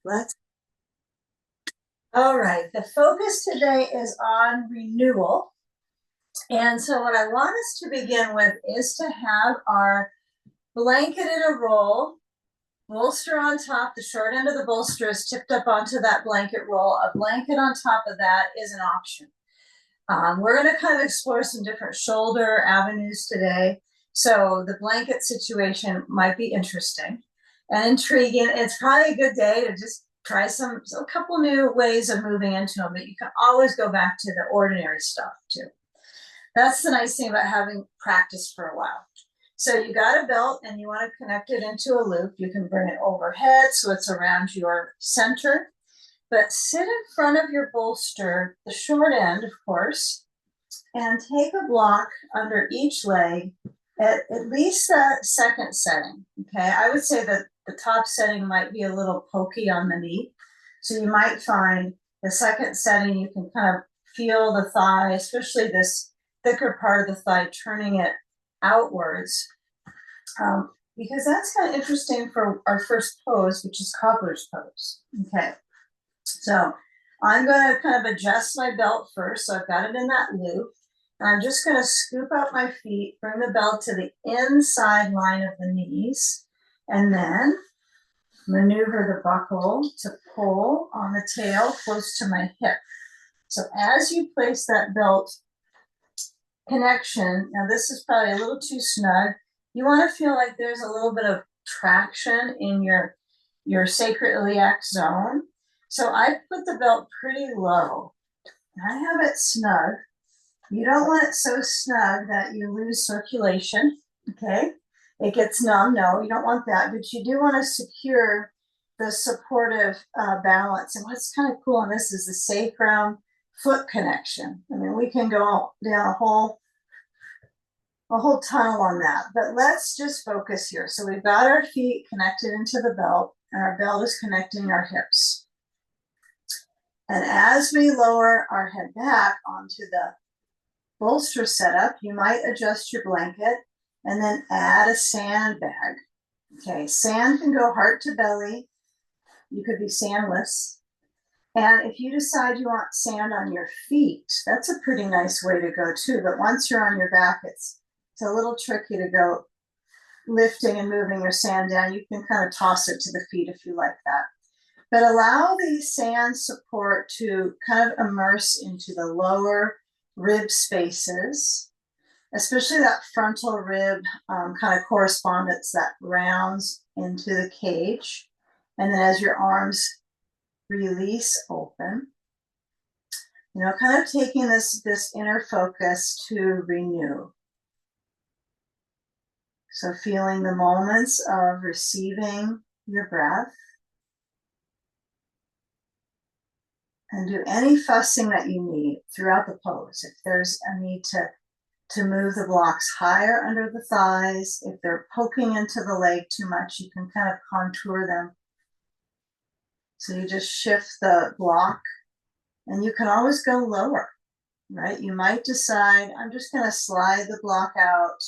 Let's. All right. The focus today is on renewal. And so, what I want us to begin with is to have our blanket in a roll, bolster on top. The short end of the bolster is tipped up onto that blanket roll. A blanket on top of that is an option. We're going to kind of explore some different shoulder avenues today. So, the blanket situation might be interesting and intriguing. It's probably a good day to just try a couple new ways of moving into them, but you can always go back to the ordinary stuff too. That's the nice thing about having practiced for a while. So you got a belt and you want to connect it into a loop. You can bring it overhead so it's around your center, but sit in front of your bolster, the short end, of course, and take a block under each leg at least the second setting. Okay, I would say that the top setting might be a little pokey on the knee. So you might find the second setting, you can kind of feel the thigh, especially this thicker part of the thigh, turning it outwards. Because that's kind of interesting for our first pose, which is cobbler's pose. Okay, so I'm going to kind of adjust my belt first. So I've got it in that loop. And I'm just going to scoop out my feet, bring the belt to the inside line of the knees, and then maneuver the buckle to pull on the tail close to my hip. So as you place that belt connection, now this is probably a little too snug. You want to feel like there's a little bit of traction in your sacroiliac zone. So I put the belt pretty low. I have it snug. You don't want it so snug that you lose circulation, okay? It gets numb. No, you don't want that, but you do want to secure the supportive balance. And what's kind of cool on this is the sacrum foot connection. I mean, we can go down a whole tunnel on that, but let's just focus here. So we've got our feet connected into the belt, and our belt is connecting our hips. And as we lower our head back onto the bolster setup, you might adjust your blanket and then add a sandbag. Okay, sand can go heart to belly. You could be sandless. And if you decide you want sand on your feet, that's a pretty nice way to go too. But once you're on your back, it's a little tricky to go lifting and moving your sand down. You can kind of toss it to the feet if you like that. But allow the sand support to kind of immerse into the lower rib spaces, especially that frontal rib kind of correspondence that rounds into the cage. And then as your arms release open, kind of taking this inner focus to renew. So feeling the moments of receiving your breath. And do any fussing that you need throughout the pose. If there's a need to move the blocks higher under the thighs, if they're poking into the leg too much, you can kind of contour them. So you just shift the block, and you can always go lower, right? You might decide, I'm just going to slide the block out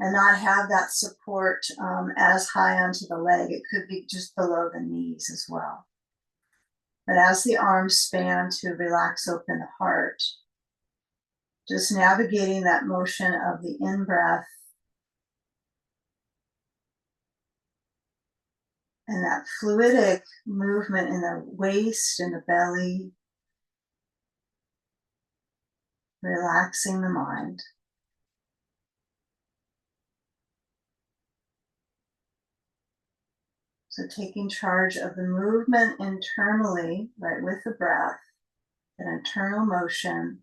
and not have that support as high onto the leg. It could be just below the knees as well. But as the arms span to relax open the heart, just navigating that motion of the in-breath and that fluidic movement in the waist and the belly, relaxing the mind. So taking charge of the movement internally, right, with the breath, that internal motion,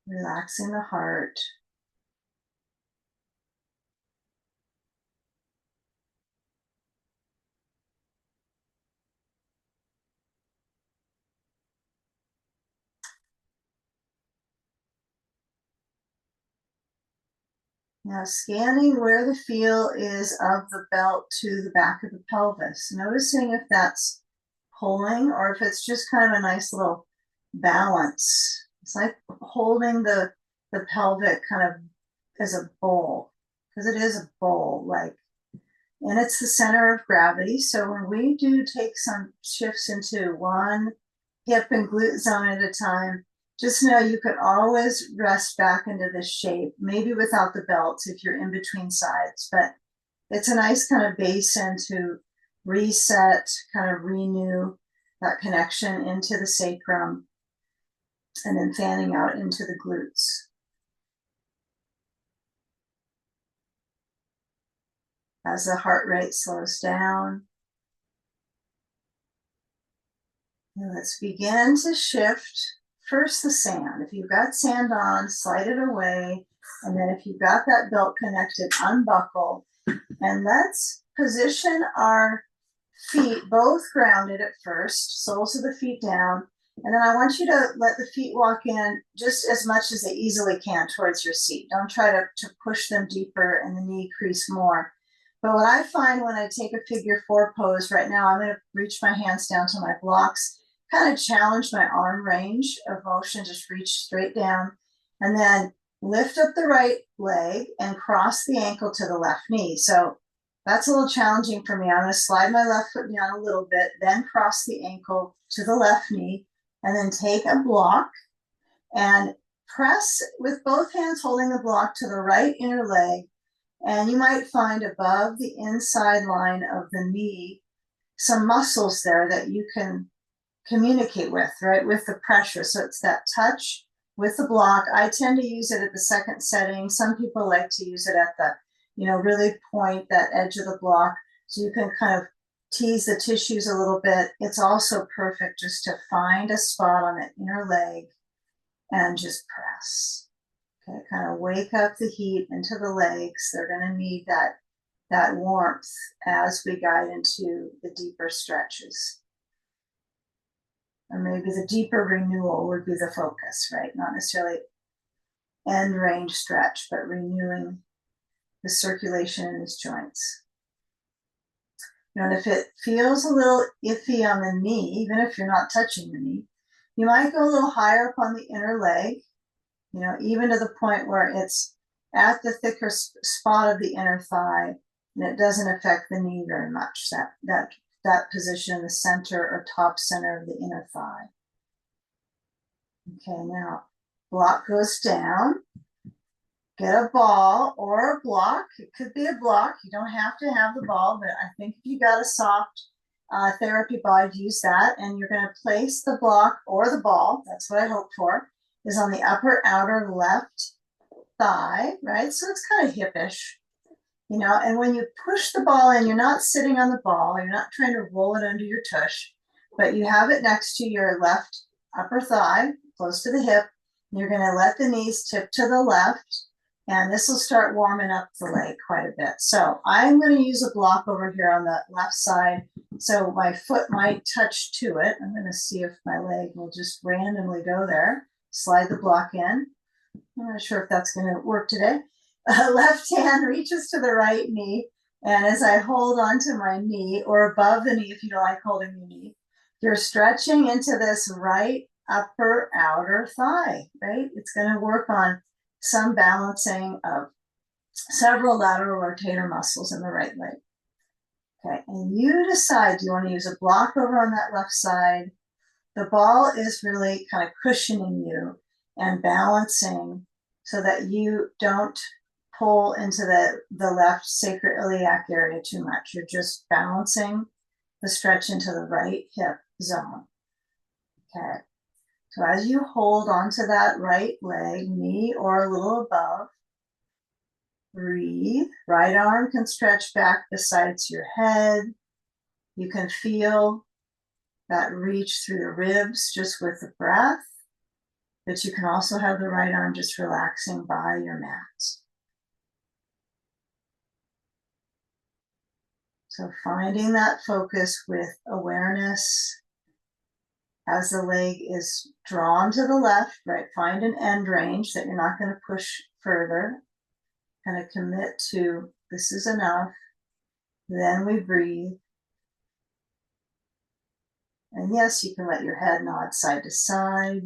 relaxing the heart. Now scanning where the feel is of the belt to the back of the pelvis, noticing if that's pulling or if it's just kind of a nice little balance. It's like holding the pelvic kind of as a bowl. because it is a bowl, like, and it's the center of gravity. So when we do take some shifts into one hip and glute zone at a time, just know you can always rest back into this shape, maybe without the belts if you're in between sides, but it's a nice kind of basin to reset, kind of renew that connection into the sacrum, and then fanning out into the glutes. As the heart rate slows down, and let's begin to shift. First, the sand. If you've got sand on, slide it away. And then if you've got that belt connected, unbuckle. And let's position our feet both grounded at first, soles of the feet down. And then I want you to let the feet walk in just as much as they easily can towards your seat. Don't try to push them deeper and the knee crease more. But what I find when I take a figure four pose right now, I'm going to reach my hands down to my blocks, kind of challenge my arm range of motion, just reach straight down, and then lift up the right leg and cross the ankle to the left knee. So that's a little challenging for me. I'm going to slide my left foot down a little bit, then cross the ankle to the left knee, and then take a block and press with both hands holding the block to the right inner leg. And you might find above the inside line of the knee some muscles there that you can communicate with, right, with the pressure. So it's that touch with the block. I tend to use it at the second setting. Some people like to use it at the, really point that edge of the block so you can kind of tease the tissues a little bit. It's also perfect just to find a spot on the inner leg and just press. Okay, kind of wake up the heat into the legs. They're going to need that warmth as we guide into the deeper stretches. Or maybe the deeper renewal would be the focus, right? Not necessarily end range stretch, but renewing the circulation in his joints. And if it feels a little iffy on the knee, even if you're not touching the knee, you might go a little higher up on the inner leg, even to the point where it's at the thicker spot of the inner thigh, and it doesn't affect the knee very much, that position, the center or top center of the inner thigh. Okay, now block goes down. Get a ball or a block. It could be a block. You don't have to have the ball, but I think if you got a soft therapy ball, I'd use that. And you're going to place the block or the ball, that's what I hope for, is on the upper outer left thigh, right? So it's kind of hippish, and when you push the ball in, you're not sitting on the ball, you're not trying to roll it under your tush, but you have it next to your left upper thigh, close to the hip. You're going to let the knees tip to the left, and this will start warming up the leg quite a bit. So I'm going to use a block over here on the left side, so my foot might touch to it. I'm going to see if my leg will just randomly go there. Slide the block in. I'm not sure if that's going to work today. Left hand reaches to the right knee, and as I hold onto my knee, or above the knee if you don't like holding the knee, you're stretching into this right upper outer thigh, right? It's going to work on some balancing of several lateral rotator muscles in the right leg. Okay, and you decide, do you want to use a block over on that left side? The ball is really kind of cushioning you and balancing so that you don't pull into the left sacroiliac area too much. You're just balancing the stretch into the right hip zone. Okay, so as you hold onto that right leg, knee or a little above, breathe. Right arm can stretch back besides your head. You can feel that reach through the ribs just with the breath, but you can also have the right arm just relaxing by your mat. So finding that focus with awareness as the leg is drawn to the left, right? Find an end range that you're not going to push further. Kind of commit to, this is enough. Then we breathe. And yes, you can let your head nod side to side.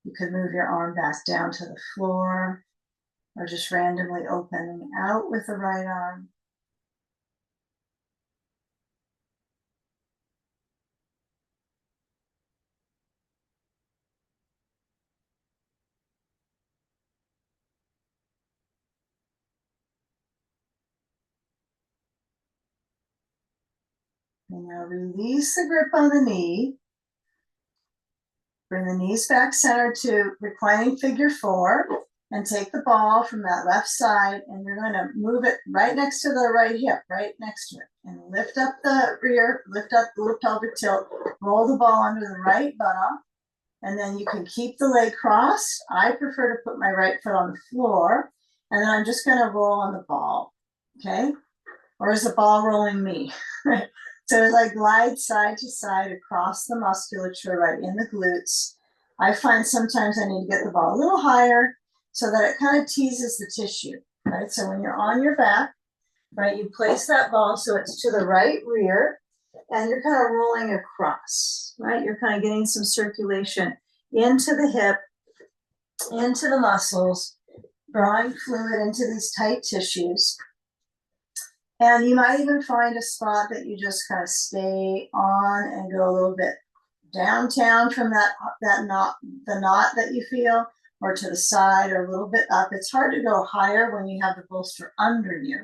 You could move your arm back down to the floor. or just randomly opening out with the right arm. And now release the grip on the knee. Bring the knees back center to reclining figure 4 and take the ball from that left side and you're going to move it right next to the right hip, right next to it. And lift up the rear, lift up the pelvic tilt, roll the ball under the right buttock, and then you can keep the leg crossed. I prefer to put my right foot on the floor, and then I'm just going to roll on the ball, okay? Or is the ball rolling me? So like glide side to side across the musculature right in the glutes. I find sometimes I need to get the ball a little higher so that it kind of teases the tissue, right? So when you're on your back, right, you place that ball so it's to the right rear and you're kind of rolling across, right? You're kind of getting some circulation into the hip, into the muscles, drawing fluid into these tight tissues. And you might even find a spot that you just kind of stay on and go a little bit downtown from that knot, the knot that you feel, or to the side or a little bit up. It's hard to go higher when you have the bolster under you,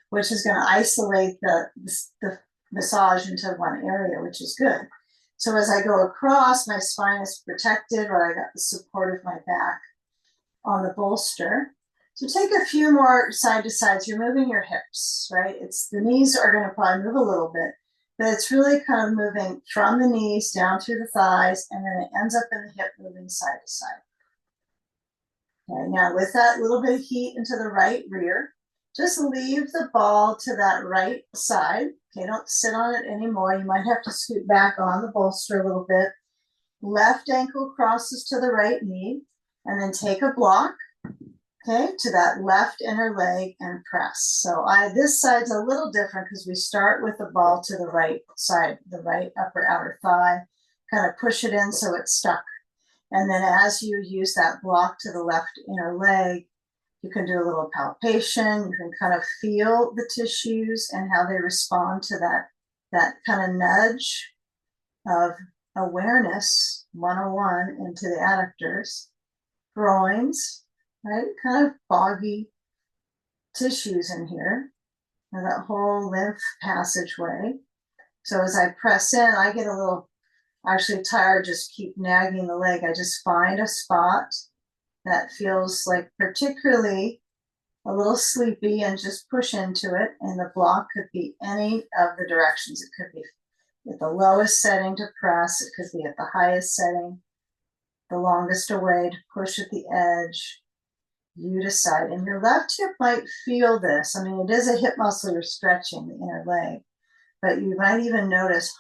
which is going to isolate the massage into one area, which is good. So as I go across, my spine is protected, or I got the support of my back on the bolster. So take a few more side to sides. You're moving your hips, right? It's the knees are going to probably move a little bit, but it's really kind of moving from the knees down through the thighs, and then it ends up in the hip moving side to side. Okay, now with that little bit of heat into the right rear, just leave the ball to that right side. Okay, don't sit on it anymore. You might have to scoot back on the bolster a little bit. Left ankle crosses to the right knee, and then take a block, okay, to that left inner leg and press. So this side's a little different because we start with the ball to the right side, the right upper outer thigh, kind of push it in so it's stuck. And then as you use that block to the left inner leg, you can do a little palpation. You can kind of feel the tissues and how they respond to that kind of nudge of awareness 101 into the adductors, groins, right? Kind of boggy tissues in here, and that whole lymph passageway. So as I press in, I get a little actually tired, just keep nagging the leg. I just find a spot that feels like particularly a little sleepy and just push into it. And the block could be any of the directions. It could be at the lowest setting to press. It could be at the highest setting, the longest away to push at the edge. You decide. And your left hip might feel this. I mean, it is a hip muscle you're stretching, the inner leg, but you might even notice,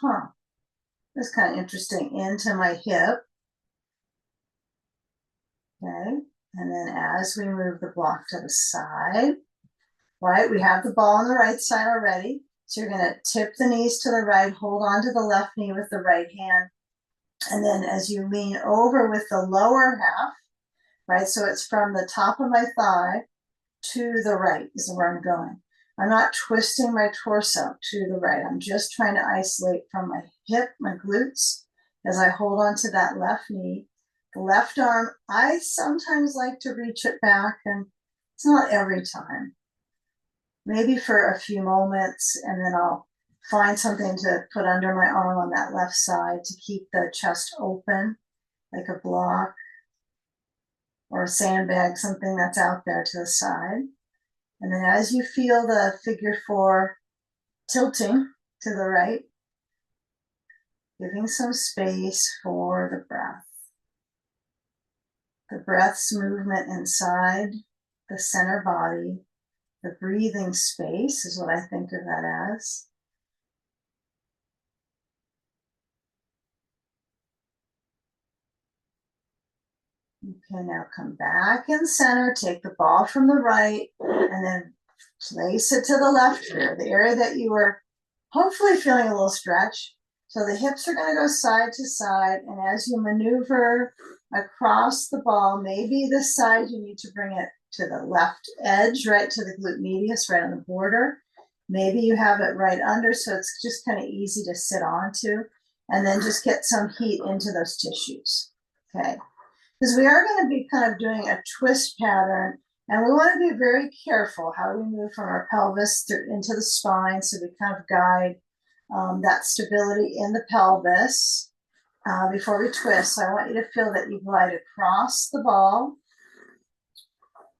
that's kind of interesting, into my hip. Okay. And then as we move the block to the side, right, we have the ball on the right side already. So you're going to tip the knees to the right, hold on to the left knee with the right hand. And then as you lean over with the lower half, right, so it's from the top of my thigh to the right is where I'm going. I'm not twisting my torso to the right. I'm just trying to isolate from my hip, my glutes, as I hold on to that left knee. The left arm, I sometimes like to reach it back, and it's not every time. Maybe for a few moments, and then I'll find something to put under my arm on that left side to keep the chest open, like a block or a sandbag, something that's out there to the side. And then as you feel the figure 4 tilting to the right, giving some space for the breath. The breath's movement inside the center body, the breathing space is what I think of that as. Okay, now come back in center, take the ball from the right, and then place it to the left rear, the area that you were hopefully feeling a little stretch. So the hips are going to go side to side, and as you maneuver across the ball, maybe this side you need to bring it to the left edge, right to the glute medius, right on the border. Maybe you have it right under, so it's just kind of easy to sit onto, and then just get some heat into those tissues, okay? Because we are going to be kind of doing a twist pattern, and we want to be very careful how we move from our pelvis through into the spine, so we kind of guide that stability in the pelvis before we twist. So I want you to feel that you glide across the ball,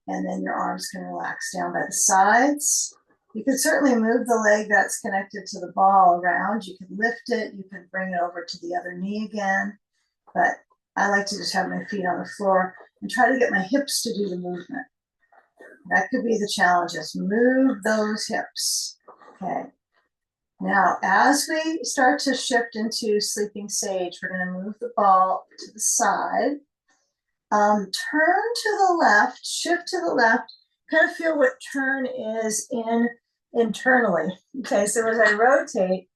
and then your arms can relax down by the sides. You can certainly move the leg that's connected to the ball around. You can lift it, you can bring it over to the other knee again, but I like to just have my feet on the floor and try to get my hips to do the movement. That could be the challenge, is move those hips, okay? Now, as we start to shift into sleeping sage, we're gonna move the ball to the side, turn to the left, shift to the left, kind of feel what turn is internally. Okay, so as I rotate,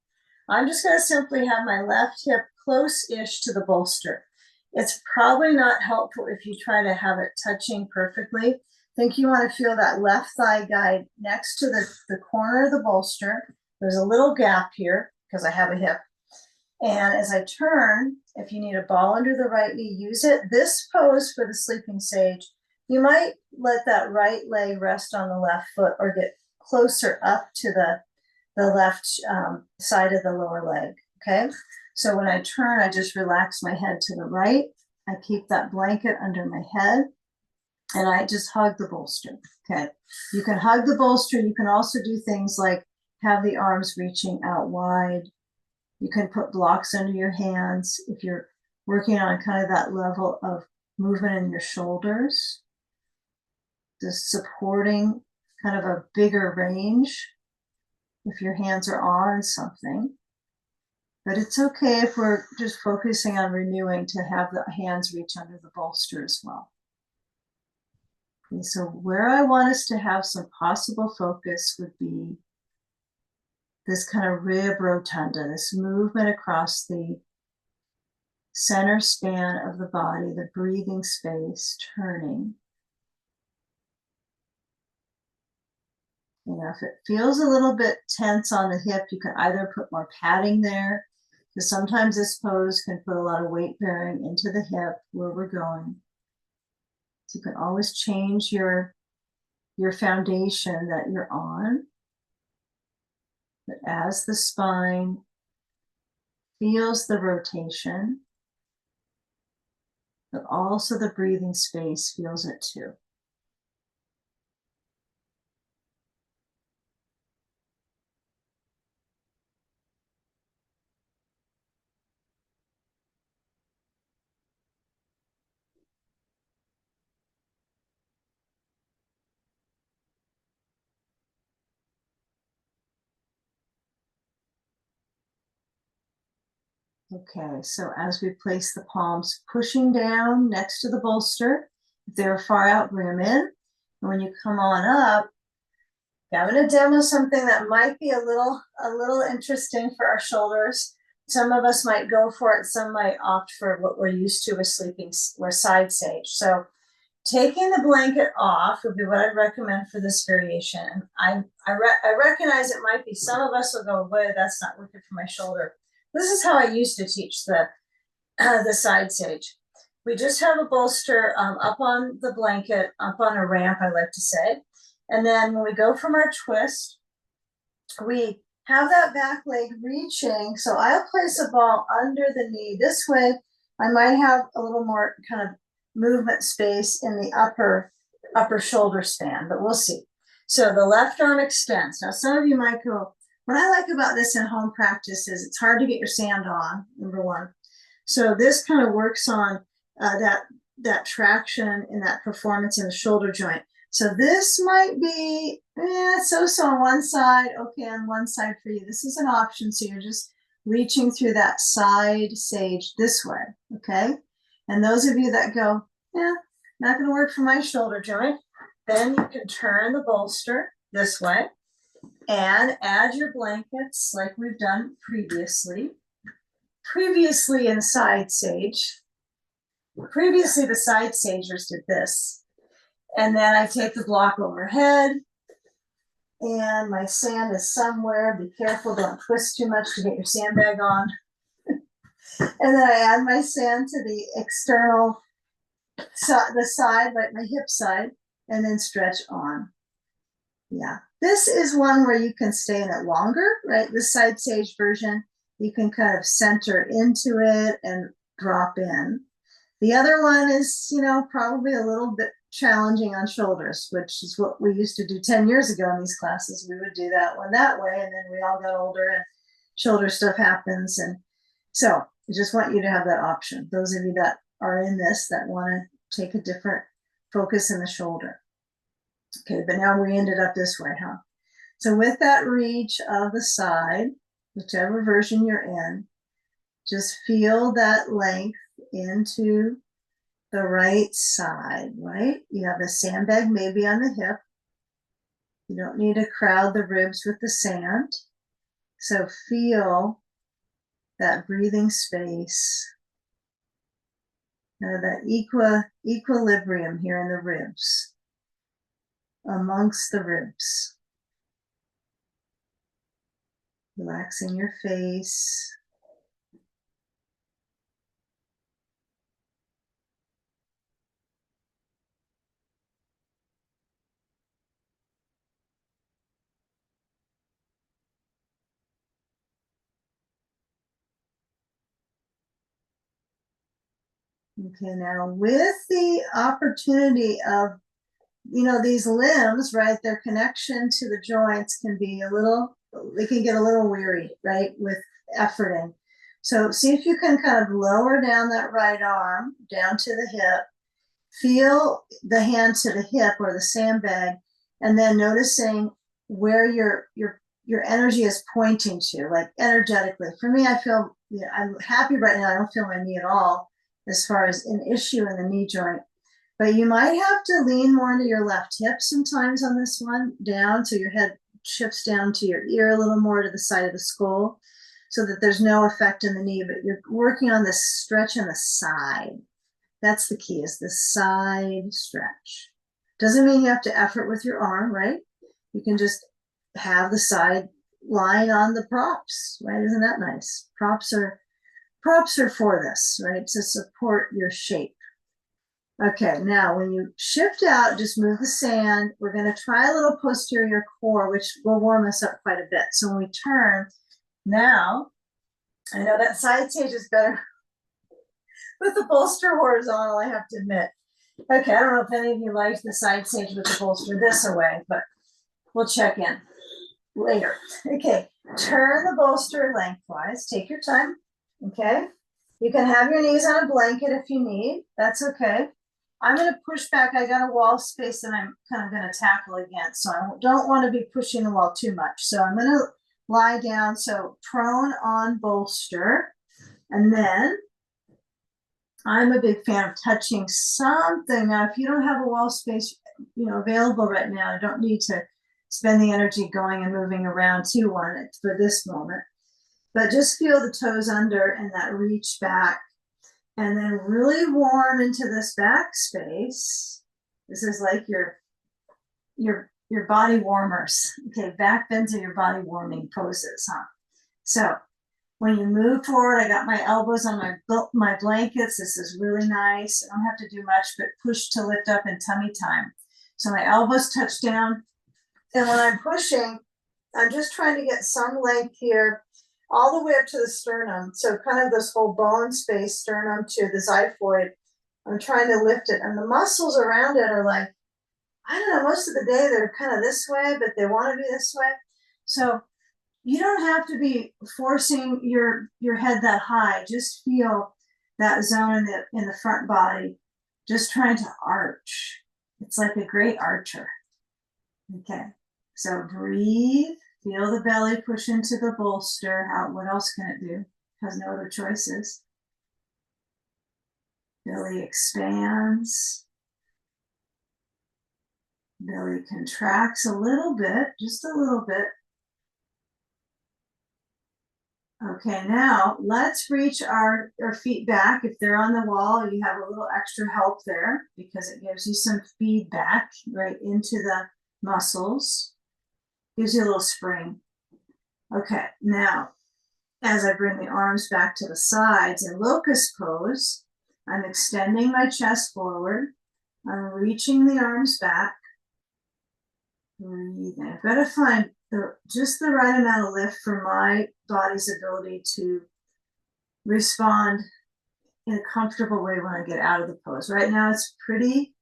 I'm just gonna simply have my left hip close-ish to the bolster. It's probably not helpful if you try to have it touching perfectly. I think you want to feel that left thigh guide next to the corner of the bolster. There's a little gap here because I have a hip. And as I turn, if you need a ball under the right knee, use it. This pose for the sleeping sage, you might let that right leg rest on the left foot or get closer up to the left side of the lower leg, okay? So when I turn, I just relax my head to the right. I keep that blanket under my head, and I just hug the bolster, okay? You can hug the bolster. You can also do things like have the arms reaching out wide. You can put blocks under your hands if you're working on kind of that level of movement in your shoulders, just supporting kind of a bigger range if your hands are on something. But it's okay if we're just focusing on renewing to have the hands reach under the bolster as well. Okay, so where I want us to have some possible focus would be this kind of rib rotunda, this movement across the center span of the body, the breathing space, turning. You know, if it feels a little bit tense on the hip, you can either put more padding there, because sometimes this pose can put a lot of weight bearing into the hip where we're going. So you can always change your foundation that you're on. But as the spine feels the rotation, but also the breathing space feels it too. Okay, so as we place the palms pushing down next to the bolster, if they're far out, bring them in. And when you come on up, I'm going to demo something that might be a little interesting for our shoulders. Some of us might go for it, some might opt for what we're used to with sleeping, or side sage. So taking the blanket off would be what I'd recommend for this variation. I recognize it might be, some of us will go, boy, that's not working for my shoulder. This is how I used to teach the side sage. We just have a bolster up on the blanket, up on a ramp, I like to say. And then when we go from our twist, we have that back leg reaching. So I'll place a ball under the knee. This way, I might have a little more kind of movement space in the upper shoulder span, but we'll see. So the left arm extends. Now, some of you might go, what I like about this in home practice is it's hard to get your sand on, number one. So this kind of works on that traction and that performance in the shoulder joint. So this might be so-so on one side, okay, on one side for you. This is an option, so you're just reaching through that side sage this way, okay? And those of you that go, not gonna work for my shoulder joint, then you can turn the bolster this way and add your blankets like we've done previously. Previously in side sage, previously the side sagers did this. And then I take the block overhead, and my sand is somewhere. Be careful, don't twist too much to get your sandbag on. And then I add my sand to the external, the side, like my hip side, and then stretch on. Yeah, this is one where you can stay in it longer, right? The side stage version, you can kind of center into it and drop in. The other one is, probably a little bit challenging on shoulders, which is what we used to do 10 years ago in these classes. We would do that one that way, and then we all got older and shoulder stuff happens. And so I just want you to have that option. Those of you that are in this that want to take a different focus in the shoulder. Okay, but now we ended up this way, huh? So with that reach of the side, whichever version you're in, just feel that length into the right side, right? You have the sandbag maybe on the hip. You don't need to crowd the ribs with the sand. So feel that breathing space, that equilibrium here in the ribs, amongst the ribs. Relaxing your face. Okay, now with the opportunity of, these limbs, right, their connection to the joints can be they can get a little weary, right, with efforting. So see if you can kind of lower down that right arm down to the hip, feel the hand to the hip or the sandbag, and then noticing where your energy is pointing to, like energetically. For me, I feel, I'm happy right now. I don't feel my knee at all as far as an issue in the knee joint. But you might have to lean more into your left hip sometimes on this one, down, so your head shifts down to your ear a little more to the side of the skull, so that there's no effect in the knee, but you're working on this stretch on the side. That's the key, is the side stretch. Doesn't mean you have to effort with your arm, right? You can just have the side lying on the props, right? Isn't that nice? Props are for this, right? To support your shape. Okay, now when you shift out, just move the sand. We're going to try a little posterior core, which will warm us up quite a bit. So when we turn, now, I know that side stage is better with the bolster horizontal, I have to admit. Okay, I don't know if any of you like the side stage with the bolster this away, but we'll check in later. Okay, turn the bolster lengthwise. Take your time, okay? You can have your knees on a blanket if you need. That's okay. I'm going to push back. I got a wall space that I'm kind of going to tackle against, so I don't want to be pushing the wall too much. So I'm going to lie down, so prone on bolster, and then I'm a big fan of touching something. Now, if you don't have a wall space, available right now, I don't need to spend the energy going and moving around to one for this moment. But just feel the toes under and that reach back, and then really warm into this back space. This is like your body warmers. Okay, back bends are your body warming poses, huh? So when you move forward, I got my elbows on my blankets. This is really nice. I don't have to do much but push to lift up in tummy time. So my elbows touch down. And when I'm pushing, I'm just trying to get some length here all the way up to the sternum. So kind of this whole bone space, sternum to the xiphoid. I'm trying to lift it. And the muscles around it are like, I don't know, most of the day they're kind of this way, but they want to be this way. So you don't have to be forcing your head that high. Just feel that zone in the front body, just trying to arch. It's like a great archer. Okay, so breathe, feel the belly push into the bolster. What else can it do? Has no other choices. Belly expands. Belly contracts a little bit, just a little bit. Okay, now let's reach our feet back. If they're on the wall, you have a little extra help there because it gives you some feedback right into the muscles, gives you a little spring. Okay, now as I bring the arms back to the sides in locust pose, I'm extending my chest forward. I'm reaching the arms back. Breathing. I've got to find just the right amount of lift for my body's ability to respond in a comfortable way when I get out of the pose. Right now, it's pretty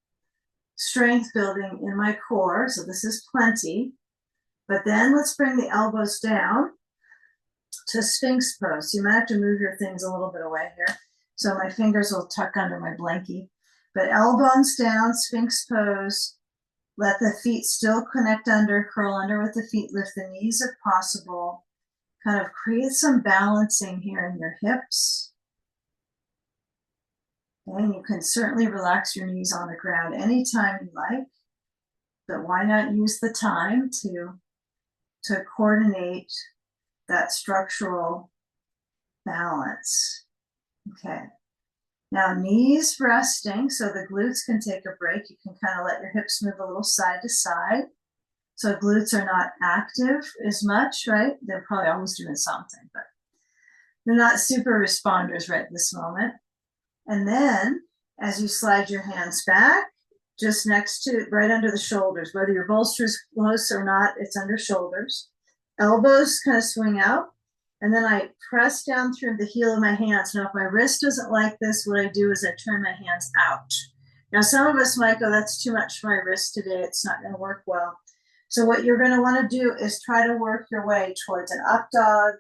strength building in my core, so this is plenty. But then let's bring the elbows down to Sphinx pose. You might have to move your things a little bit away here. So my fingers will tuck under my blankie. But elbows down, Sphinx pose. Let the feet still connect under, curl under with the feet, lift the knees if possible. Kind of create some balancing here in your hips. And you can certainly relax your knees on the ground anytime you like. But why not use the time to coordinate that structural balance? Okay. Now knees resting so the glutes can take a break. You can kind of let your hips move a little side to side. So glutes are not active as much, right? They're probably always doing something, but they're not super responders right this moment. And then as you slide your hands back, just next to, right under the shoulders, whether your bolster is close or not, it's under shoulders. Elbows kind of swing out. And then I press down through the heel of my hands. Now, if my wrist doesn't like this, what I do is I turn my hands out. Now, some of us might go, that's too much for my wrist today. It's not going to work well. So what you're going to want to do is try to work your way towards an up dog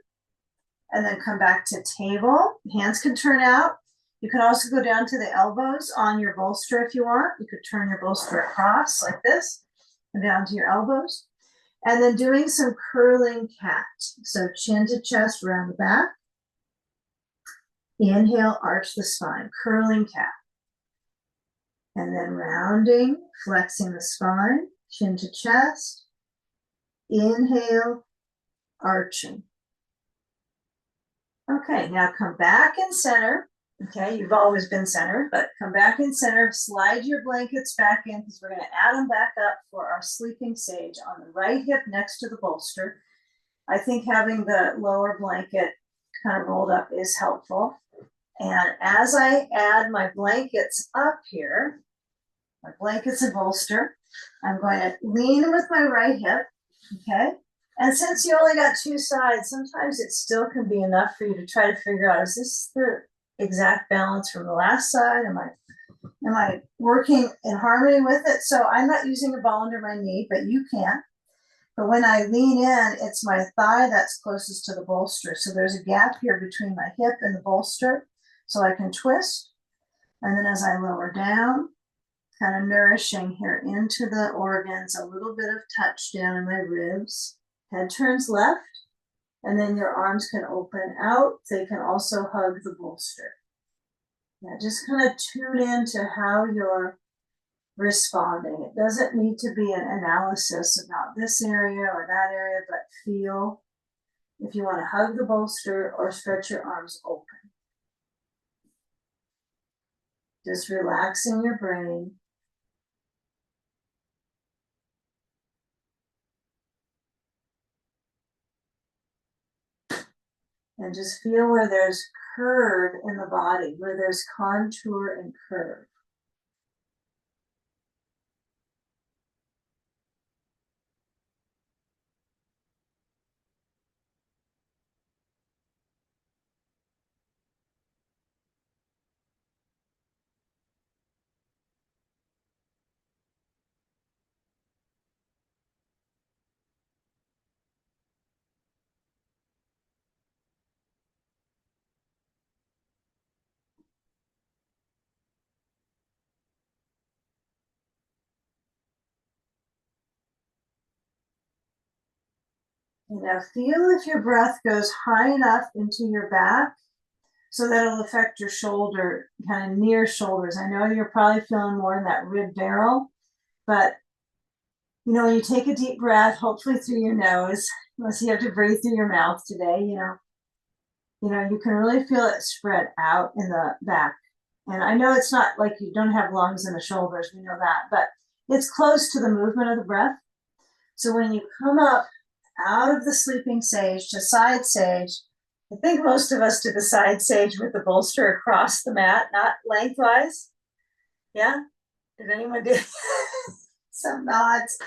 and then come back to table. Hands can turn out. You can also go down to the elbows on your bolster if you want. You could turn your bolster across like this and down to your elbows. And then doing some curling cat. So chin to chest, round the back. Inhale, arch the spine, curling cat. And then rounding, flexing the spine, chin to chest. Inhale, arching. Okay, now come back in center. Okay, you've always been centered, but come back in center, slide your blankets back in because we're going to add them back up for our sleeping sage on the right hip next to the bolster. I think having the lower blanket kind of rolled up is helpful. And as I add my blankets up here, my blankets and bolster, I'm going to lean with my right hip, okay? And since you only got two sides, sometimes it still can be enough for you to try to figure out, is this the exact balance from the last side? Am I working in harmony with it? So I'm not using a ball under my knee, but you can. But when I lean in, it's my thigh that's closest to the bolster. So there's a gap here between my hip and the bolster. So I can twist. And then as I lower down, kind of nourishing here into the organs, a little bit of touch down in my ribs. Head turns left. And then your arms can open out. They can also hug the bolster. Now just kind of tune into how you're responding. It doesn't need to be an analysis about this area or that area, but feel if you want to hug the bolster or stretch your arms open. Just relaxing your brain. And just feel where there's curve in the body, where there's contour and curve. And now feel if your breath goes high enough into your back so that it'll affect your shoulder, kind of near shoulders. I know you're probably feeling more in that rib barrel, but you know, when you take a deep breath, hopefully through your nose, unless you have to breathe through your mouth today, you know, You can really feel it spread out in the back. And I know it's not like you don't have lungs in the shoulders, we know that, but it's close to the movement of the breath. So when you come up out of the sleeping sage to side sage, I think most of us do the side sage with the bolster across the mat, not lengthwise. Yeah? Did anyone do some nods?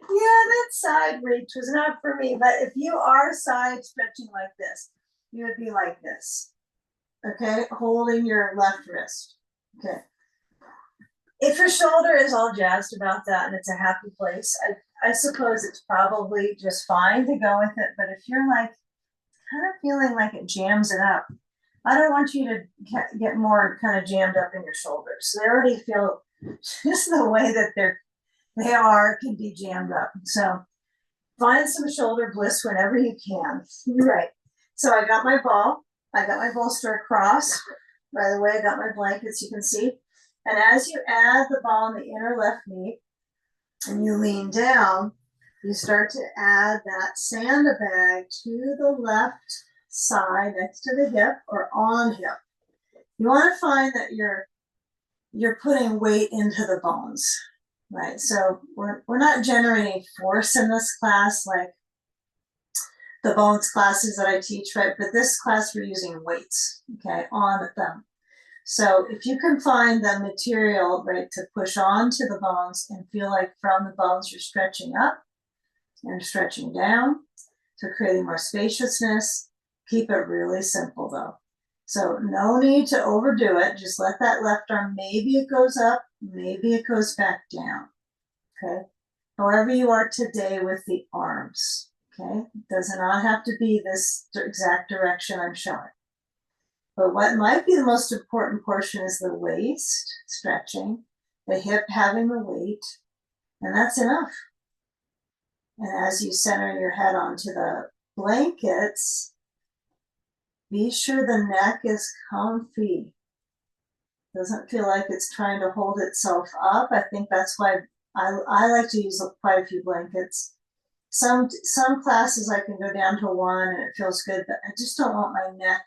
Yeah, that side reach was not for me, but if you are side stretching like this, you would be like this. Okay, holding your left wrist. Okay. If your shoulder is all jazzed about that and it's a happy place, I suppose it's probably just fine to go with it. But if you're like kind of feeling like it jams it up, I don't want you to get more kind of jammed up in your shoulders. They already feel just the way that they are can be jammed up. So find some shoulder bliss whenever you can. You're right. So I got my ball. I got my bolster across. By the way, I got my blankets, you can see. And as you add the ball in the inner left knee and you lean down, you start to add that sandbag to the left side next to the hip or on hip. You want to find that you're putting weight into the bones, right? So we're not generating force in this class like the bones classes that I teach, right? But this class we're using weights, okay, on them. So if you can find the material, right, to push onto the bones and feel like from the bones you're stretching up and stretching down, so creating more spaciousness, keep it really simple though. So no need to overdo it. Just let that left arm, maybe it goes up, maybe it goes back down, okay? However you are today with the arms, okay? It does not have to be this exact direction I'm showing. But what might be the most important portion is the waist stretching, the hip having the weight, and that's enough. And as you center your head onto the blankets, be sure the neck is comfy. Doesn't feel like it's trying to hold itself up. I think that's why I like to use quite a few blankets. Some classes I can go down to one and it feels good, but I just don't want my neck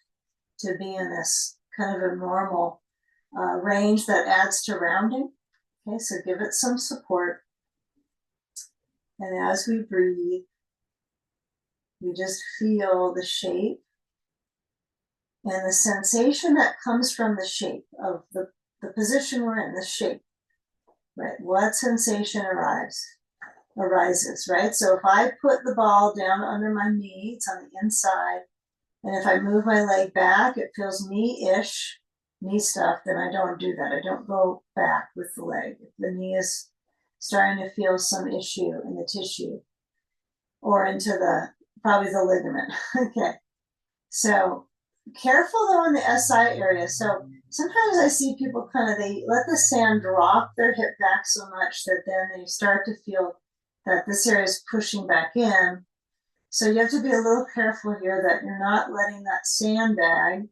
to be in this kind of a normal range that adds to rounding. Okay, so give it some support. And as we breathe, we just feel the shape and the sensation that comes from the shape of the position we're in, the shape, right? What sensation arises, right? So if I put the ball down under my knee, it's on the inside, and if I move my leg back, it feels knee-ish, knee stuff, then I don't do that. I don't go back with the leg. If the knee is starting to feel some issue in the tissue or into probably the ligament. Okay. So careful though in the SI area. So sometimes I see people they let the sand drop their hip back so much that then they start to feel that this area is pushing back in. So you have to be a little careful here that you're not letting that sandbag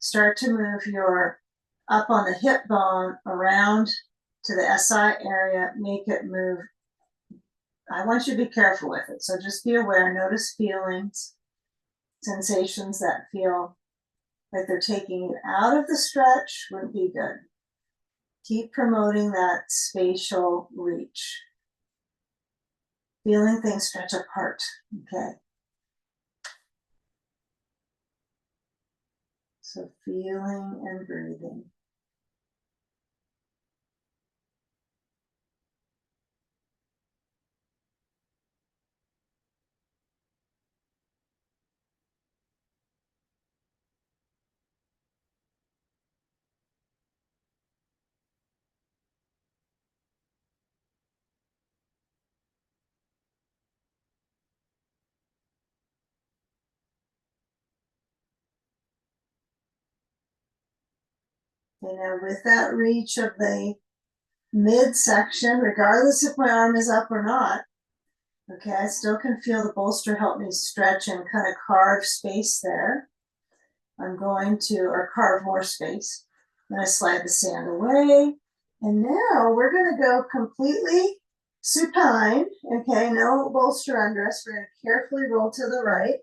start to move your up on the hip bone around to the SI area, make it move. I want you to be careful with it. So just be aware, notice feelings, sensations that feel like they're taking you out of the stretch wouldn't be good. Keep promoting that spatial reach. Feeling things stretch apart, okay? So feeling and breathing. With that reach of the midsection, regardless if my arm is up or not, okay, I still can feel the bolster help me stretch and kind of carve space there. I'm going to, or carve more space. I'm going to slide the sand away. And now we're going to go completely supine, okay, no bolster under us. We're going to carefully roll to the right.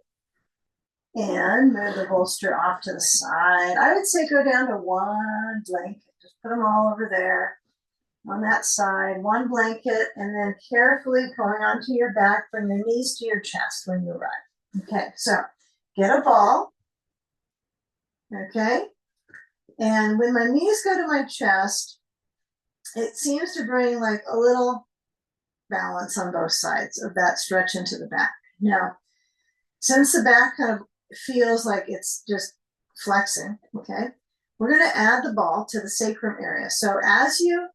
And move the bolster off to the side. I would say go down to one blanket. Just put them all over there on that side, one blanket, and then carefully going onto your back, bring your knees to your chest when you arrive. Okay, so get a ball. Okay, and when my knees go to my chest, it seems to bring like a little balance on both sides of that stretch into the back. Now, since the back kind of feels like it's just flexing, okay, we're going to add the ball to the sacrum area. So as you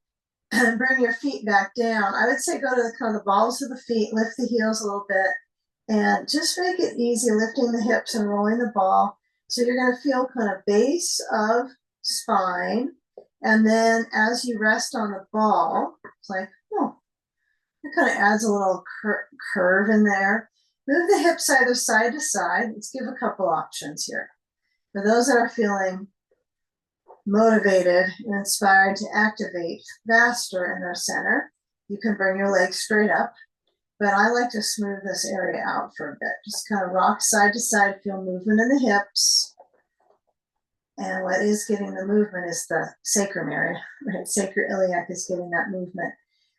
bring your feet back down, I would say go to the kind of the balls of the feet, lift the heels a little bit, and just make it easy, lifting the hips and rolling the ball. So you're going to feel kind of base of spine, and then as you rest on the ball, it's like, oh, it kind of adds a little curve in there. Move the hips either side to side. Let's give a couple options here. For those that are feeling motivated and inspired to activate faster in their center, you can bring your legs straight up. But I like to smooth this area out for a bit. Just kind of rock side to side, feel movement in the hips. And what is getting the movement is the sacrum area, right? Sacroiliac is getting that movement.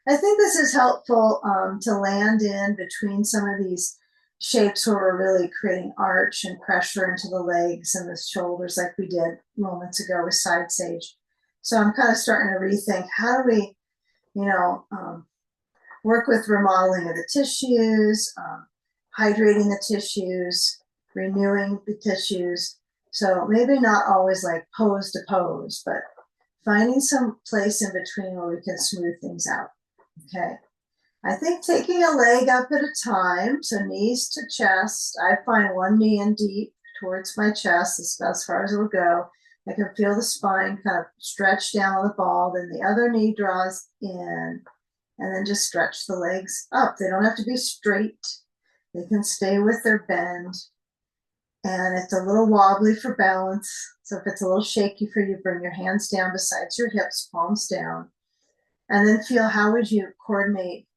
I think this is helpful to land in between some of these shapes where we're really creating arch and pressure into the legs and the shoulders like we did moments ago with side sage. So I'm kind of starting to rethink, how do we, work with remodeling of the tissues, hydrating the tissues, renewing the tissues. So maybe not always like pose to pose, but finding some place in between where we can smooth things out. Okay. I think taking a leg up at a time, so knees to chest. I find one knee in deep towards my chest. That's about as far as it'll go. I can feel the spine kind of stretch down on the ball. Then the other knee draws in, and then just stretch the legs up. They don't have to be straight. They can stay with their bend. And it's a little wobbly for balance. So if it's a little shaky for you, bring your hands down besides your hips, palms down. And then feel, how would you coordinate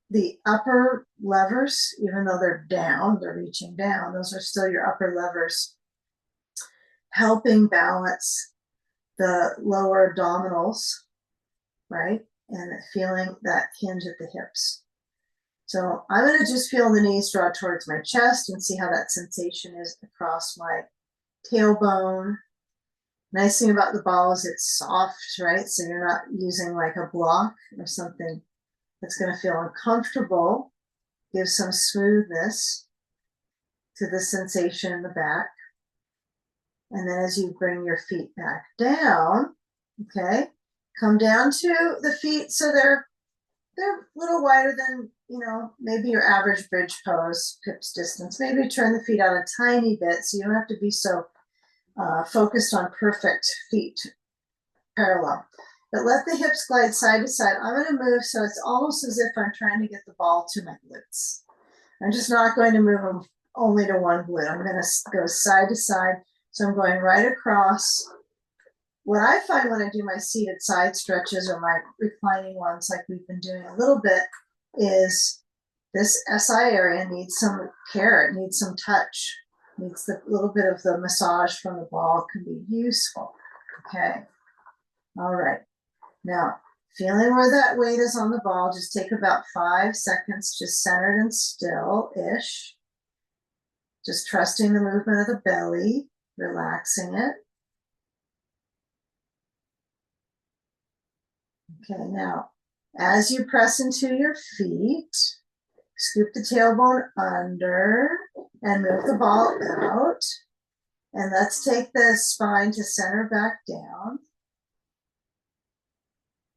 the upper levers, even though they're down, they're reaching down. Those are still your upper levers, helping balance the lower abdominals, right? And feeling that hinge at the hips. So I'm going to just feel the knees draw towards my chest and see how that sensation is across my tailbone. Nice thing about the ball is it's soft, right? So you're not using like a block or something that's going to feel uncomfortable. Give some smoothness to the sensation in the back. And then as you bring your feet back down, okay, come down to the feet so they're a little wider than, maybe your average bridge pose, hips distance. Maybe turn the feet out a tiny bit so you don't have to be so focused on perfect feet parallel. But let the hips glide side to side. I'm going to move so it's almost as if I'm trying to get the ball to my glutes. I'm just not going to move them only to one glute. I'm going to go side to side. So I'm going right across. What I find when I do my seated side stretches or my reclining ones, like we've been doing a little bit, is this SI area needs some care. It needs some touch. It needs a little bit of the massage from the ball can be useful. Okay. All right. Now, feeling where that weight is on the ball, just take about 5 seconds, just centered and still-ish. Just trusting the movement of the belly, relaxing it. Okay, now, as you press into your feet, scoop the tailbone under and move the ball out. And let's take the spine to center back down.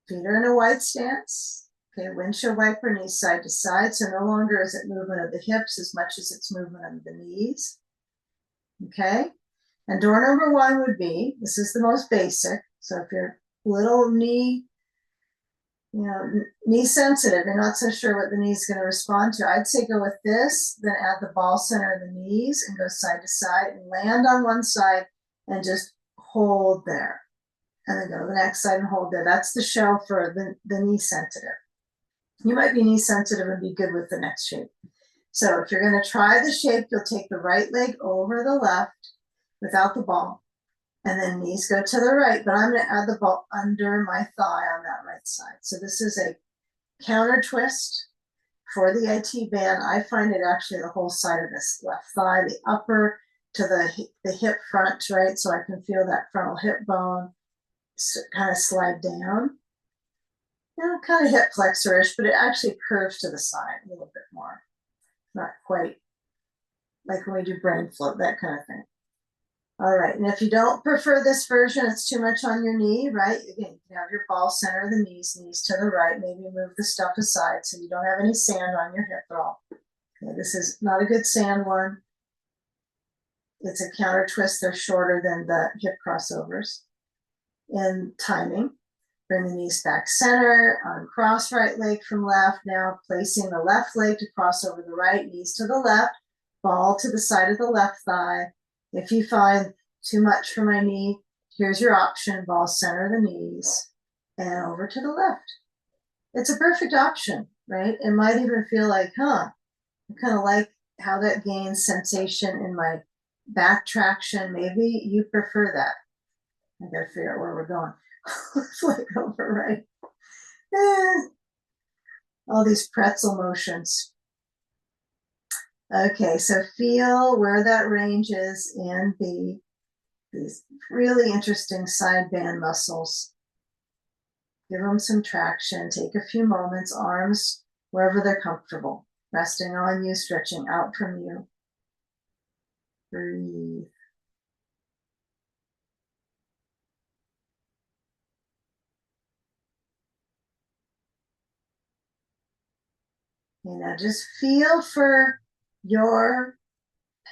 Feet are in a wide stance. Okay, windshield wiper, knees side to side. So no longer is it movement of the hips as much as it's movement of the knees. Okay, and door number 1 would be, this is the most basic. So if you're little knee, knee sensitive, you're not so sure what the knee is going to respond to, I'd say go with this, then add the ball center of the knees and go side to side and land on one side and just hold there. And then go to the next side and hold there. That's the show for the knee sensitive. You might be knee sensitive and be good with the next shape. So if you're going to try the shape, you'll take the right leg over the left without the ball, and then knees go to the right, but I'm going to add the ball under my thigh on that right side. So this is a counter twist for the IT band. I find it actually the whole side of this left thigh, the upper to the hip front, right? So I can feel that frontal hip bone kind of slide down. Kind of hip flexor-ish, but it actually curves to the side a little bit more. Not quite like when we do brain float, that kind of thing. All right, and if you don't prefer this version, it's too much on your knee, right? Again, you can have your ball center of the knees to the right. Maybe move the stuff aside so you don't have any sand on your hip at all. Okay, this is not a good sand one. It's a counter twist. They're shorter than the hip crossovers. In timing, bring the knees back center, uncross right leg from left. Now placing the left leg to cross over the right, knees to the left, ball to the side of the left thigh. If you find too much for my knee, here's your option, ball center of the knees and over to the left. It's a perfect option, right? It might even feel like, I kind of like how that gains sensation in my back traction. Maybe you prefer that. I gotta figure out where we're going. Flick over, right? All these pretzel motions. Okay, so feel where that range is in these really interesting side band muscles. Give them some traction. Take a few moments, arms wherever they're comfortable, resting on you, stretching out from you. Breathe. And now just feel for your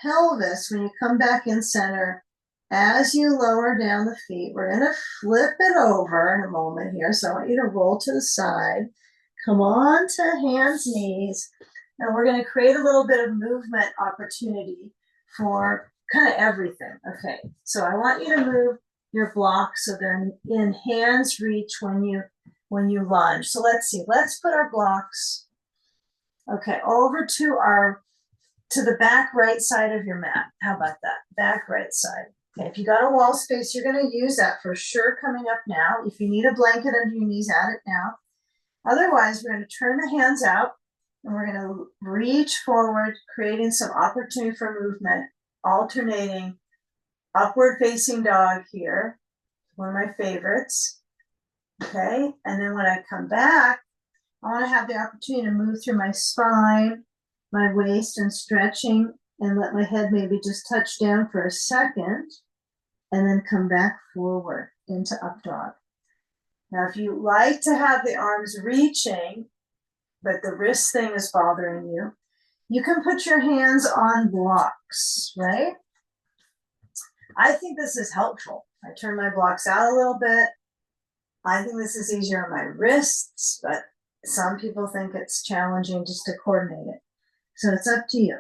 pelvis when you come back in center. As you lower down the feet, we're going to flip it over in a moment here. So I want you to roll to the side, come on to hands, knees, and we're going to create a little bit of movement opportunity for kind of everything. Okay, so I want you to move your blocks so they're in hands reach when you lunge. So let's see, let's put our blocks, okay, over to the back right side of your mat. How about that? Back right side. Okay, if you got a wall space, you're going to use that for sure coming up now. If you need a blanket under your knees, add it now. Otherwise, we're going to turn the hands out and we're going to reach forward, creating some opportunity for movement, alternating upward facing dog here, one of my favorites. Okay, and then when I come back, I want to have the opportunity to move through my spine, my waist, and stretching, and let my head maybe just touch down for a second, and then come back forward into up dog. Now, if you like to have the arms reaching, but the wrist thing is bothering you, you can put your hands on blocks, right? I think this is helpful. I turn my blocks out a little bit. I think this is easier on my wrists, but some people think it's challenging just to coordinate it. So it's up to you.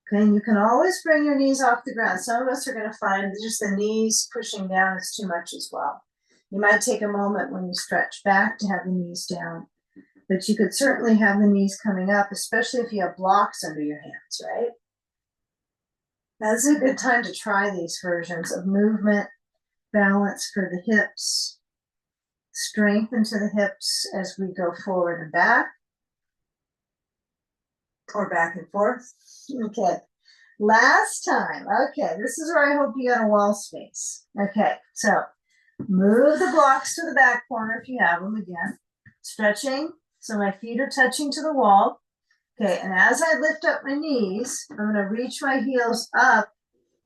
Okay, and you can always bring your knees off the ground. Some of us are going to find just the knees pushing down is too much as well. You might take a moment when you stretch back to have the knees down, but you could certainly have the knees coming up, especially if you have blocks under your hands, right? That's a good time to try these versions of movement, balance for the hips, strength into the hips as we go forward and back, or back and forth. Okay, last time. Okay, this is where I hope you got a wall space. Okay, so move the blocks to the back corner if you have them again. Stretching, so my feet are touching to the wall. Okay, and as I lift up my knees, I'm going to reach my heels up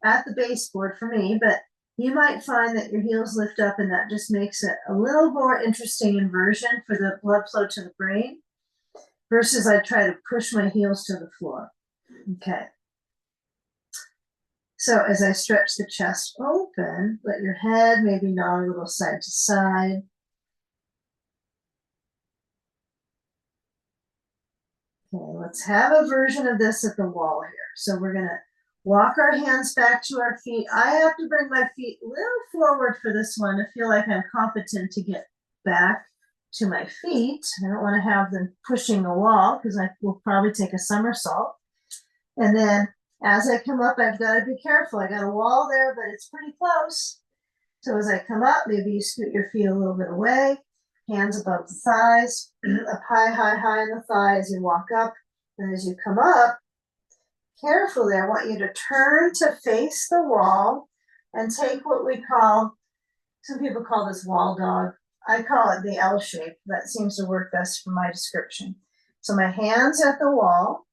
at the baseboard for me, but you might find that your heels lift up and that just makes it a little more interesting inversion for the blood flow to the brain versus I try to push my heels to the floor. Okay. So as I stretch the chest open, let your head maybe nod a little side to side. Okay, let's have a version of this at the wall here. So we're going to walk our hands back to our feet. I have to bring my feet a little forward for this one to feel like I'm competent to get back to my feet. I don't want to have them pushing the wall because I will probably take a somersault. And then as I come up, I've got to be careful. I got a wall there, but it's pretty close. So as I come up, maybe you scoot your feet a little bit away, hands above the thighs, up high, high, high in the thigh as you walk up. And as you come up, carefully, I want you to turn to face the wall and take what we call, some people call this wall dog. I call it the L shape. That seems to work best for my description. So my hands at the wall,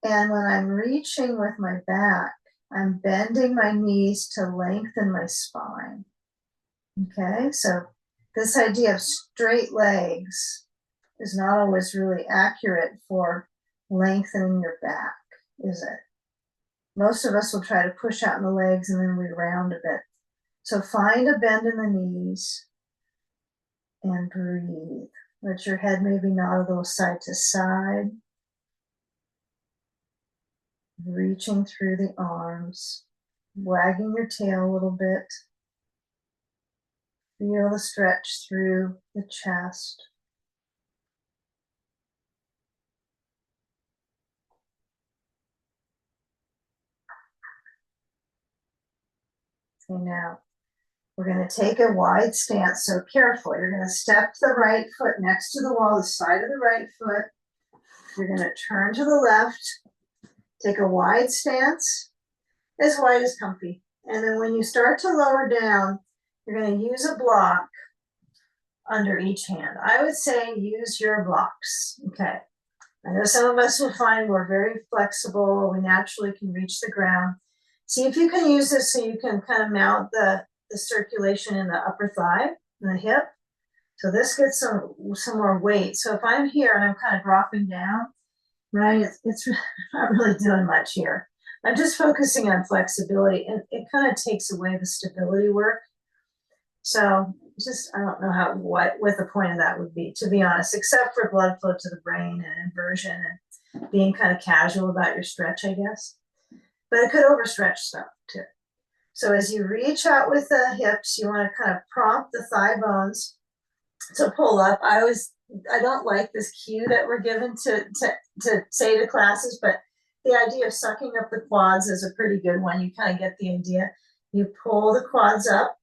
and when I'm reaching with my back, I'm bending my knees to lengthen my spine. Okay, so this idea of straight legs is not always really accurate for lengthening your back, is it? Most of us will try to push out in the legs and then we round a bit. So find a bend in the knees and breathe. Let your head maybe nod a little side to side. Reaching through the arms, wagging your tail a little bit. Feel the stretch through the chest. Okay, now we're going to take a wide stance. So careful, you're going to step the right foot next to the wall, the side of the right foot. You're going to turn to the left, take a wide stance, as wide as comfy. And then when you start to lower down, you're going to use a block under each hand. I would say use your blocks. Okay. I know some of us will find we're very flexible. We naturally can reach the ground. See if you can use this so you can kind of mount the circulation in the upper thigh and the hip. So this gets some more weight. So if I'm here and I'm kind of dropping down, right, it's not really doing much here. I'm just focusing on flexibility, and it kind of takes away the stability work. So just, I don't know what the point of that would be, to be honest, except for blood flow to the brain and inversion and being kind of casual about your stretch, I guess. But it could overstretch stuff too. So as you reach out with the hips, you want to kind of prompt the thigh bones to pull up. I don't like this cue that we're given to say to classes, but the idea of sucking up the quads is a pretty good one. You kind of get the idea. You pull the quads up,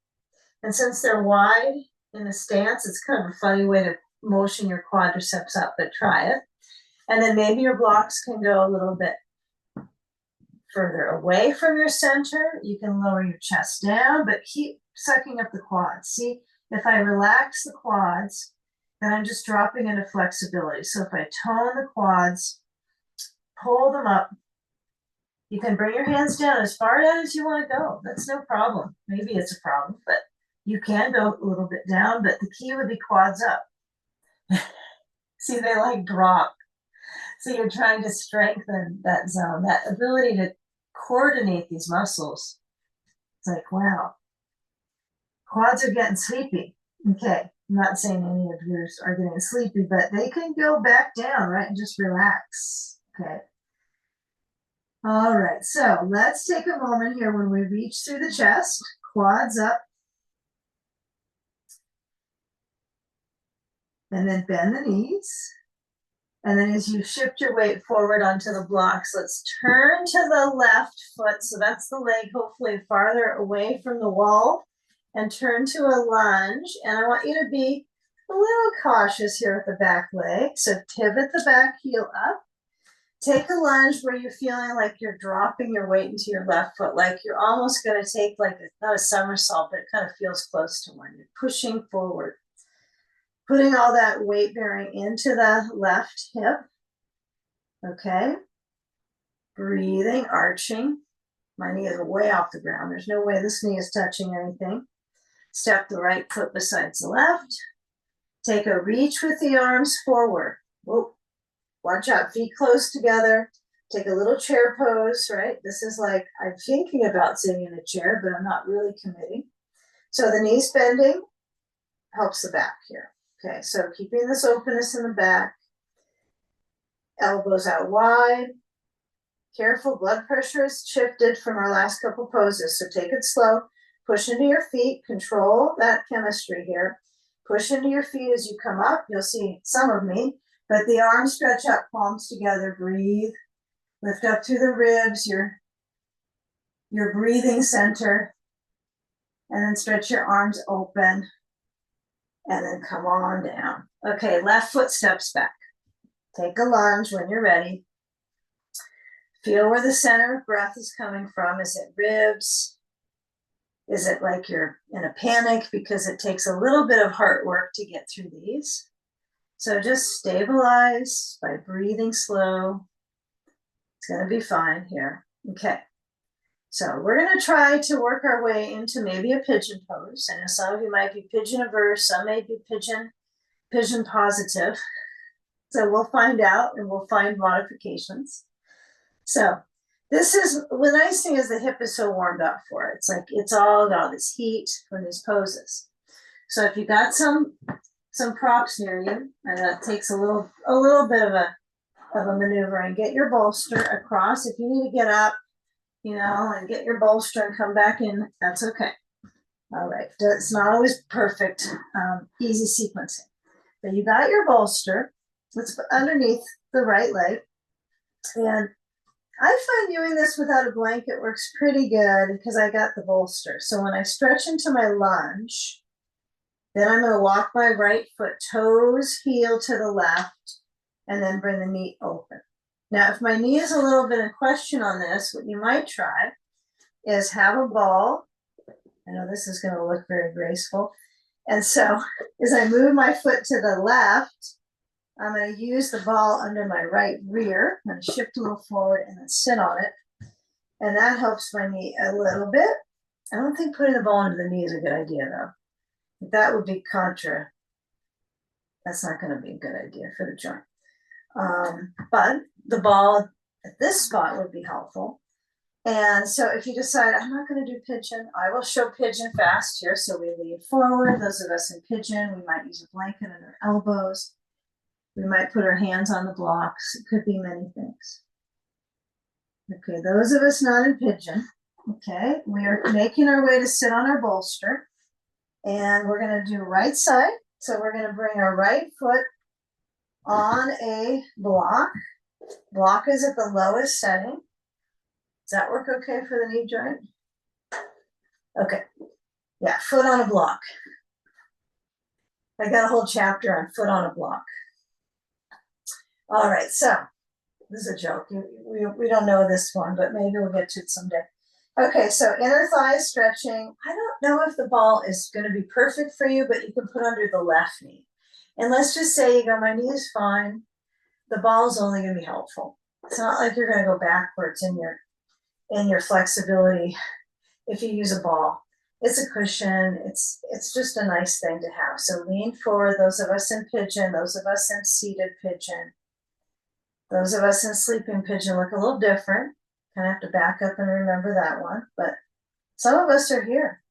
and since they're wide in the stance, it's kind of a funny way to motion your quadriceps up, but try it. And then maybe your blocks can go a little bit further away from your center. You can lower your chest down, but keep sucking up the quads. See, if I relax the quads, then I'm just dropping into flexibility. So if I tone the quads, pull them up, you can bring your hands down as far down as you want to go. That's no problem. Maybe it's a problem, but you can go a little bit down, but the key would be quads up. See, they like drop. So you're trying to strengthen that zone, that ability to coordinate these muscles. It's like, wow, quads are getting sleepy. Okay, I'm not saying any of yours are getting sleepy, but they can go back down, right, and just relax. Okay. All right, so let's take a moment here when we reach through the chest, quads up, and then bend the knees. And then as you shift your weight forward onto the blocks, let's turn to the left foot. So that's the leg, hopefully farther away from the wall, and turn to a lunge. And I want you to be a little cautious here with the back leg. So pivot the back heel up. Take a lunge where you're feeling like you're dropping your weight into your left foot, like you're almost going to take like not a somersault, but it kind of feels close to one. You're pushing forward. Putting all that weight bearing into the left hip. Okay. Breathing, arching. My knee is way off the ground. There's no way this knee is touching anything. Step the right foot besides the left. Take a reach with the arms forward. Whoa. Watch out, feet close together. Take a little chair pose, right? This is like, I'm thinking about sitting in a chair, but I'm not really committing. So the knees bending helps the back here. Okay, so keeping this openness in the back, elbows out wide. Careful, blood pressure is shifted from our last couple poses, so take it slow. Push into your feet, control that chemistry here. Push into your feet as you come up. You'll see some of me, but the arms stretch out, palms together, breathe. Lift up through the ribs, your breathing center, and then stretch your arms open, and then come on down. Okay, left foot steps back. Take a lunge when you're ready. Feel where the center of breath is coming from. Is it ribs? Is it like you're in a panic? Because it takes a little bit of heart work to get through these. So just stabilize by breathing slow. It's going to be fine here. Okay. So we're going to try to work our way into maybe a pigeon pose. I know some of you might be pigeon averse, some may be pigeon positive. So we'll find out and we'll find modifications. So this is, the nice thing is the hip is so warmed up for it. It's like, it's all got this heat from these poses. So if you got some props near you, and that takes a little bit of a maneuver, and get your bolster across. If you need to get up, and get your bolster and come back in, that's okay. All right, it's not always perfect, easy sequencing, but you got your bolster. Let's put underneath the right leg. And I find doing this without a blanket works pretty good because I got the bolster. So when I stretch into my lunge, then I'm going to walk my right foot, toes, heel to the left, and then bring the knee open. Now, if my knee is a little bit in question on this, what you might try is have a ball. I know this is going to look very graceful. And so as I move my foot to the left, I'm going to use the ball under my right rear. I'm going to shift a little forward and then sit on it. And that helps my knee a little bit. I don't think putting the ball under the knee is a good idea, though. That would be contra. That's not going to be a good idea for the joint. But the ball at this spot would be helpful. And so if you decide, I'm not going to do pigeon, I will show pigeon fast here. So we lean forward. Those of us in pigeon, we might use a blanket under our elbows. We might put our hands on the blocks. It could be many things. Okay, those of us not in pigeon, okay, we are making our way to sit on our bolster. And we're going to do right side. So we're going to bring our right foot on a block. Block is at the lowest setting. Does that work okay for the knee joint? Okay. Yeah, foot on a block. I got a whole chapter on foot on a block. All right, so this is a joke. We don't know this one, but maybe we'll get to it someday. Okay, so inner thigh stretching. I don't know if the ball is going to be perfect for you, but you can put under the left knee. And let's just say you go, my knee is fine. The ball is only going to be helpful. It's not like you're going to go backwards in your flexibility if you use a ball. It's a cushion. It's just a nice thing to have. So lean forward, those of us in pigeon, those of us in seated pigeon. Those of us in sleeping pigeon look a little different. Kind of have to back up and remember that one. But some of us are here.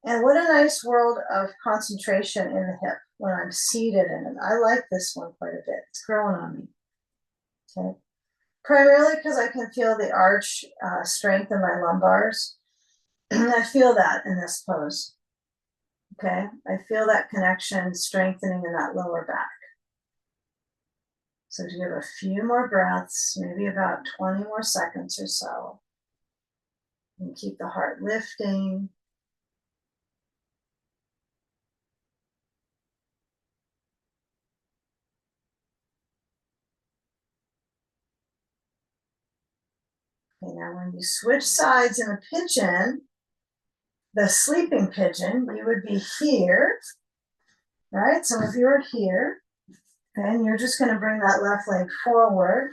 And what a nice world of concentration in the hip when I'm seated in it. I like this one quite a bit. It's growing on me. Okay. Primarily because I can feel the arch strength in my lumbars. I feel that in this pose. Okay. I feel that connection strengthening in that lower back. So give a few more breaths, maybe about 20 more seconds or so. And keep the heart lifting. Okay, now when you switch sides in a pigeon, the sleeping pigeon, you would be here, right? So if you're here, then you're just going to bring that left leg forward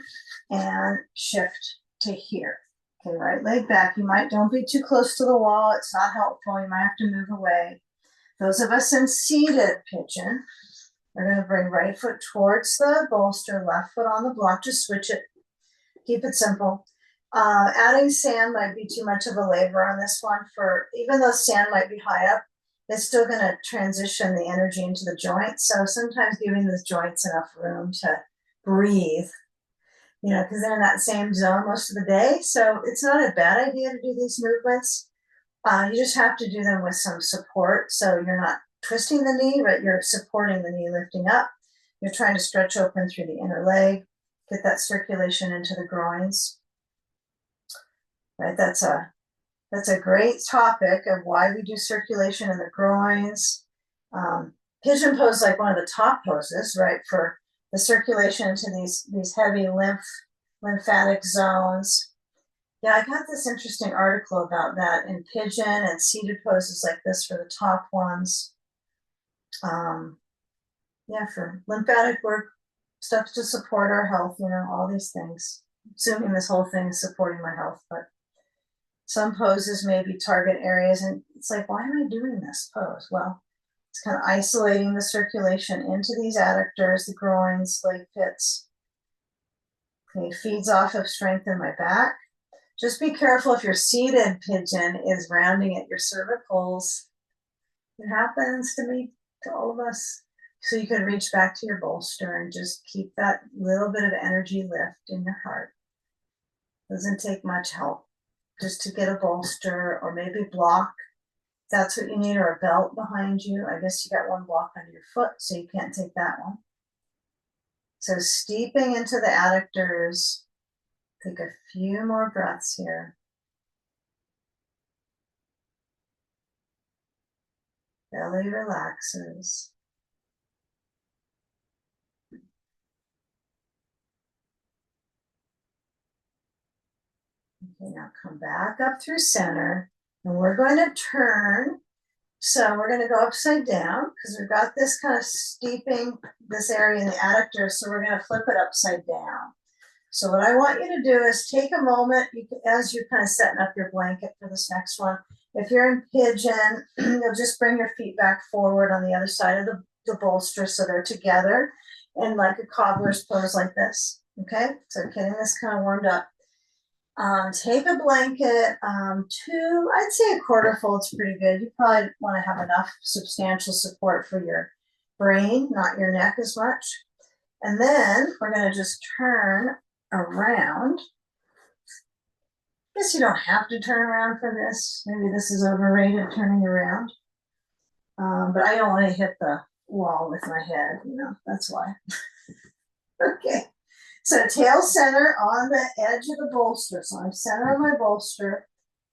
and shift to here. Okay, right leg back. Don't be too close to the wall. It's not helpful. You might have to move away. Those of us in seated pigeon are going to bring right foot towards the bolster, left foot on the block. Just switch it. Keep it simple. Adding sand might be too much of a labor on this one. Even though sand might be high up, it's still going to transition the energy into the joints. So sometimes giving the joints enough room to breathe, because they're in that same zone most of the day. So it's not a bad idea to do these movements. You just have to do them with some support. So you're not twisting the knee, but you're supporting the knee lifting up. You're trying to stretch open through the inner leg, get that circulation into the groins. right? That's a great topic of why we do circulation in the groins. Pigeon pose is like one of the top poses, right, for the circulation into these heavy lymphatic zones. Yeah, I got this interesting article about that in pigeon and seated poses like this for the top ones. Yeah, for lymphatic work, stuff to support our health, all these things. Assuming this whole thing is supporting my health, but some poses maybe target areas, and it's like, why am I doing this pose? Well, it's kind of isolating the circulation into these adductors, the groins, leg pits. Okay, feeds off of strength in my back. Just be careful if your seated pigeon is rounding at your cervicals. It happens to me, to all of us. So you can reach back to your bolster and just keep that little bit of energy lift in your heart. Doesn't take much help just to get a bolster or maybe block. That's what you need, or a belt behind you. I guess you got one block under your foot, so you can't take that one. So steeping into the adductors. Take a few more breaths here. Belly relaxes. Okay, now come back up through center, and we're going to turn. So we're going to go upside down because we've got this kind of steeping this area in the adductor, so we're going to flip it upside down. So what I want you to do is take a moment, as you're kind of setting up your blanket for this next one. If you're in pigeon, you'll just bring your feet back forward on the other side of the bolster so they're together in like a cobbler's pose like this. Okay, so getting this kind of warmed up. Take a blanket, I'd say a quarter fold's pretty good. You probably want to have enough substantial support for your brain, not your neck as much. And then we're going to just turn around. I guess you don't have to turn around for this. Maybe this is overrated, turning around. But I don't want to hit the wall with my head, that's why. Okay. So tail center on the edge of the bolster. So I'm center of my bolster.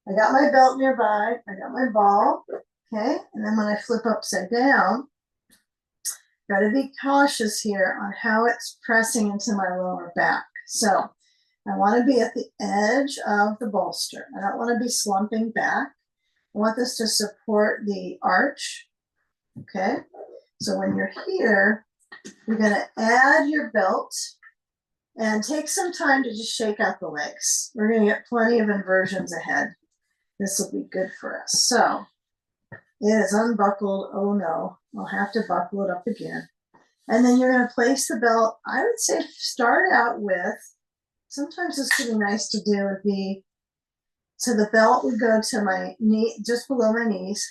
I got my belt nearby. I got my ball. Okay. And then when I flip upside down, got to be cautious here on how it's pressing into my lower back. So I want to be at the edge of the bolster. I don't want to be slumping back. I want this to support the arch. Okay. So when you're here, you're going to add your belt and take some time to just shake out the legs. We're going to get plenty of inversions ahead. This will be good for us. So it is unbuckled. Oh no, I'll have to buckle it up again. And then you're going to place the belt. I would say start out with, sometimes this would be nice to do would be, so the belt would go to my knee, just below my knees.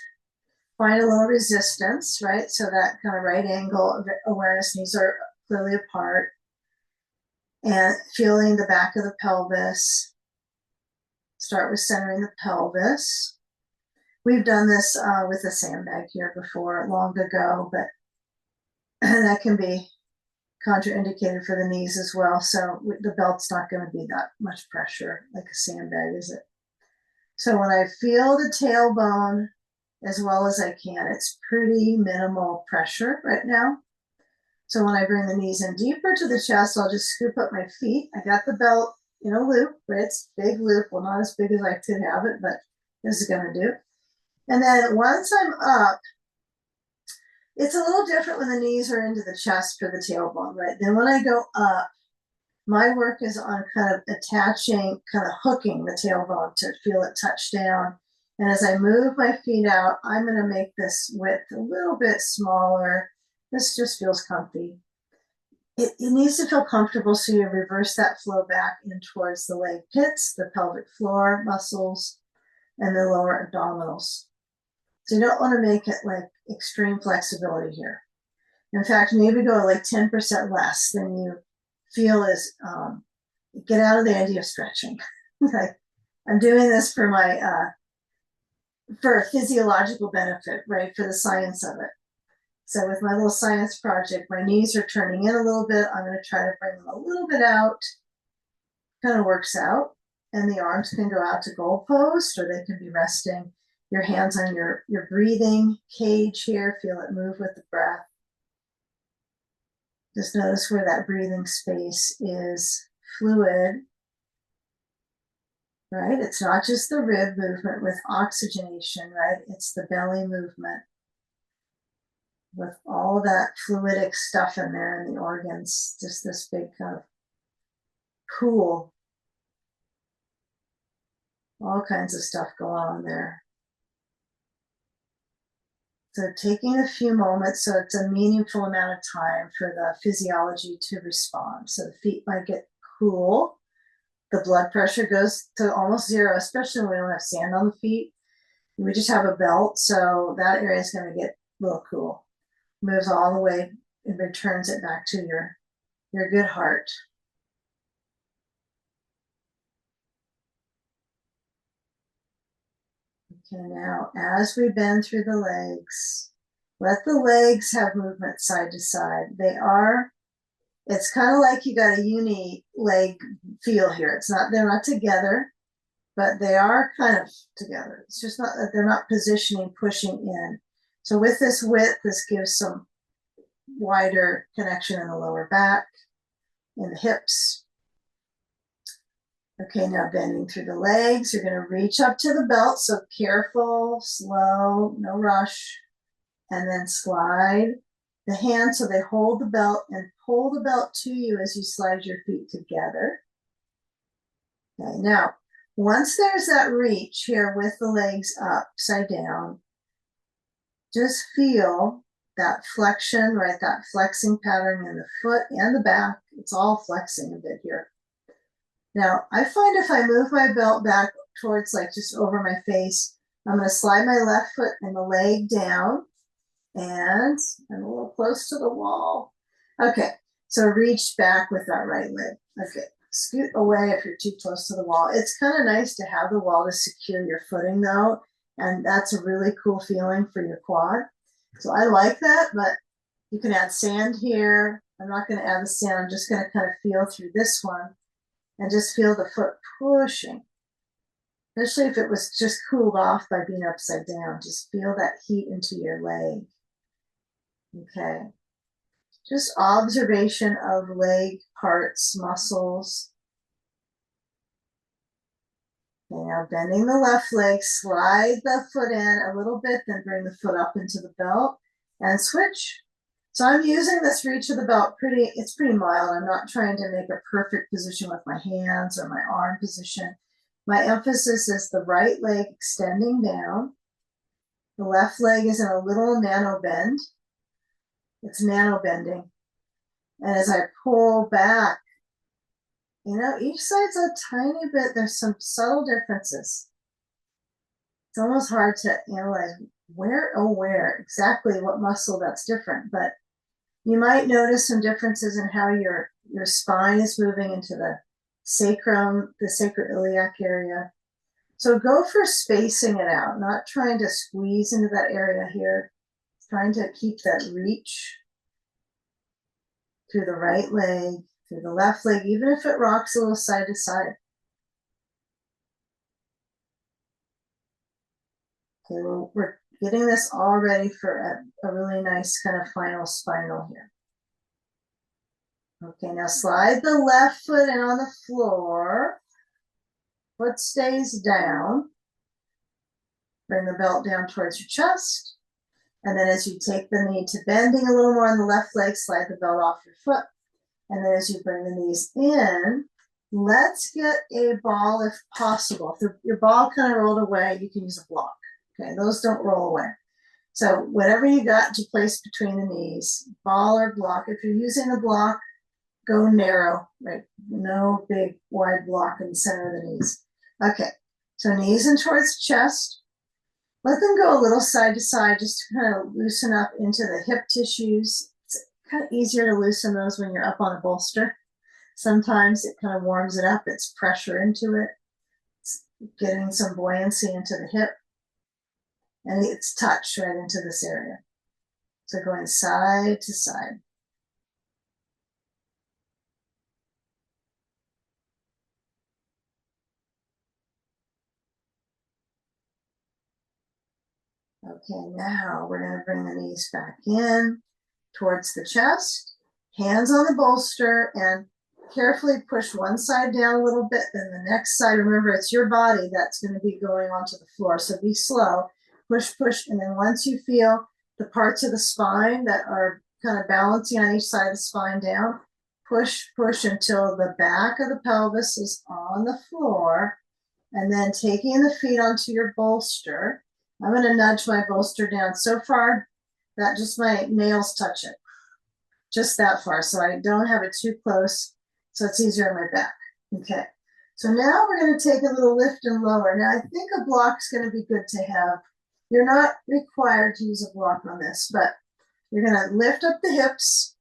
Find a little resistance, right? So that kind of right angle of awareness, knees are clearly apart. And feeling the back of the pelvis. Start with centering the pelvis. We've done this with a sandbag here before, long ago, but that can be contraindicated for the knees as well. So the belt's not going to be that much pressure like a sandbag, is it? So when I feel the tailbone as well as I can, it's pretty minimal pressure right now. So when I bring the knees in deeper to the chest, I'll just scoop up my feet. I got the belt in a loop, but it's big loop. Well, not as big as I could have it, but this is going to do. And then once I'm up, it's a little different when the knees are into the chest for the tailbone, right? Then when I go up, my work is on kind of attaching, kind of hooking the tailbone to feel it touch down. And as I move my feet out, I'm going to make this width a little bit smaller. This just feels comfy. It needs to feel comfortable, so you reverse that flow back in towards the leg pits, the pelvic floor muscles, and the lower abdominals. So you don't want to make it like extreme flexibility here. In fact, maybe go like 10% less than you feel is, get out of the idea of stretching. Like, I'm doing this for my, for a physiological benefit, right? For the science of it. So with my little science project, my knees are turning in a little bit. I'm going to try to bring them a little bit out. Kind of works out. and the arms can go out to goal post, or they can be resting. Your hands on your breathing cage here. Feel it move with the breath. Just notice where that breathing space is fluid, right? It's not just the rib movement with oxygenation, right? It's the belly movement with all that fluidic stuff in there in the organs, just this big kind of pool. All kinds of stuff going on there. So taking a few moments, so it's a meaningful amount of time for the physiology to respond. So the feet might get cool. The blood pressure goes to almost zero, especially when we don't have sand on the feet. We just have a belt, so that area is going to get a little cool. Moves all the way and returns it back to your good heart. Okay, now as we bend through the legs, let the legs have movement side to side. It's kind of like you got a uni leg feel here. They're not together, but they are kind of together. It's just not that they're not positioning, pushing in. So with this width, this gives some wider connection in the lower back, in the hips. Okay, now bending through the legs, you're going to reach up to the belt. So careful, slow, no rush. And then slide the hands so they hold the belt and pull the belt to you as you slide your feet together. Okay, now, once there's that reach here with the legs upside down, just feel that flexion, right? That flexing pattern in the foot and the back. It's all flexing a bit here. Now, I find if I move my belt back towards like just over my face, I'm going to slide my left foot and the leg down, and I'm a little close to the wall. Okay, so reach back with that right leg. Okay, scoot away if you're too close to the wall. It's kind of nice to have the wall to secure your footing though, and that's a really cool feeling for your quad. So I like that, but you can add sand here. I'm not going to add the sand. I'm just going to kind of feel through this one and just feel the foot pushing, especially if it was just cooled off by being upside down. Just feel that heat into your leg. Okay. Just observation of leg parts, muscles. Okay, now bending the left leg, slide the foot in a little bit, then bring the foot up into the belt and switch. So I'm using this reach of the belt it's pretty mild. I'm not trying to make a perfect position with my hands or my arm position. My emphasis is the right leg extending down. The left leg is in a little nano bend. It's nano bending. And as I pull back, each side's a tiny bit, there's some subtle differences. It's almost hard to analyze where exactly what muscle that's different, but you might notice some differences in how your spine is moving into the sacrum, the sacroiliac area. So go for spacing it out, not trying to squeeze into that area here, trying to keep that reach through the right leg, through the left leg, even if it rocks a little side to side. Okay, we're getting this all ready for a really nice kind of final spinal here. Okay, now slide the left foot in on the floor. Foot stays down. Bring the belt down towards your chest. And then as you take the knee to bending a little more on the left leg, slide the belt off your foot. And then as you bring the knees in, let's get a ball if possible. If your ball kind of rolled away, you can use a block. Okay, those don't roll away. So whatever you got to place between the knees, ball or block. If you're using a block, go narrow, right? No big wide block in the center of the knees. Okay, so knees in towards chest. Let them go a little side to side just to kind of loosen up into the hip tissues. It's kind of easier to loosen those when you're up on a bolster. Sometimes it kind of warms it up. It's pressure into it. It's getting some buoyancy into the hip. And it's touch right into this area. So going side to side. Okay, now we're going to bring the knees back in towards the chest, hands on the bolster, and carefully push one side down a little bit, then the next side. Remember, it's your body that's going to be going onto the floor, so be slow. Push, push, and then once you feel the parts of the spine that are kind of balancing on each side of the spine down, push, push until the back of the pelvis is on the floor, and then taking the feet onto your bolster. I'm going to nudge my bolster down so far that just my nails touch it, just that far, so I don't have it too close, so it's easier on my back. Okay, so now we're going to take a little lift and lower. Now I think a block's going to be good to have. You're not required to use a block on this, but you're going to lift up the hips,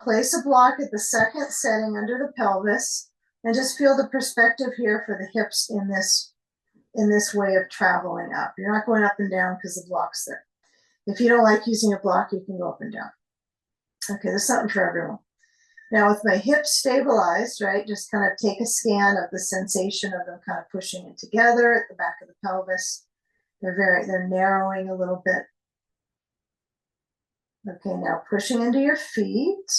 place a block at the second setting under the pelvis, and just feel the perspective here for the hips in this way of traveling up. You're not going up and down because the block's there. If you don't like using a block, you can go up and down. Okay, there's something for everyone. Now with my hips stabilized, right, just kind of take a scan of the sensation of them kind of pushing in together at the back of the pelvis. They're narrowing a little bit. Okay, now pushing into your feet.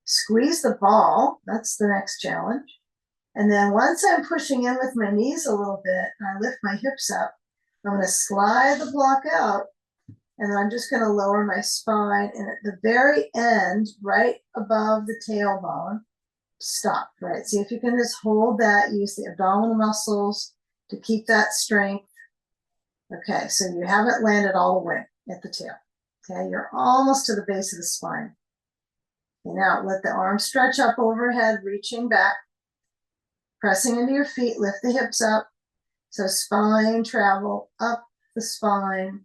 Squeeze the ball. That's the next challenge. And then once I'm pushing in with my knees a little bit, and I lift my hips up, I'm going to slide the block out, and then I'm just going to lower my spine. And at the very end, right above the tailbone, stop, right? See if you can just hold that, use the abdominal muscles to keep that strength. Okay, so you haven't landed all the way at the tail. Okay, you're almost to the base of the spine. Okay, now let the arms stretch up overhead, reaching back. Pressing into your feet, lift the hips up. So spine travel up the spine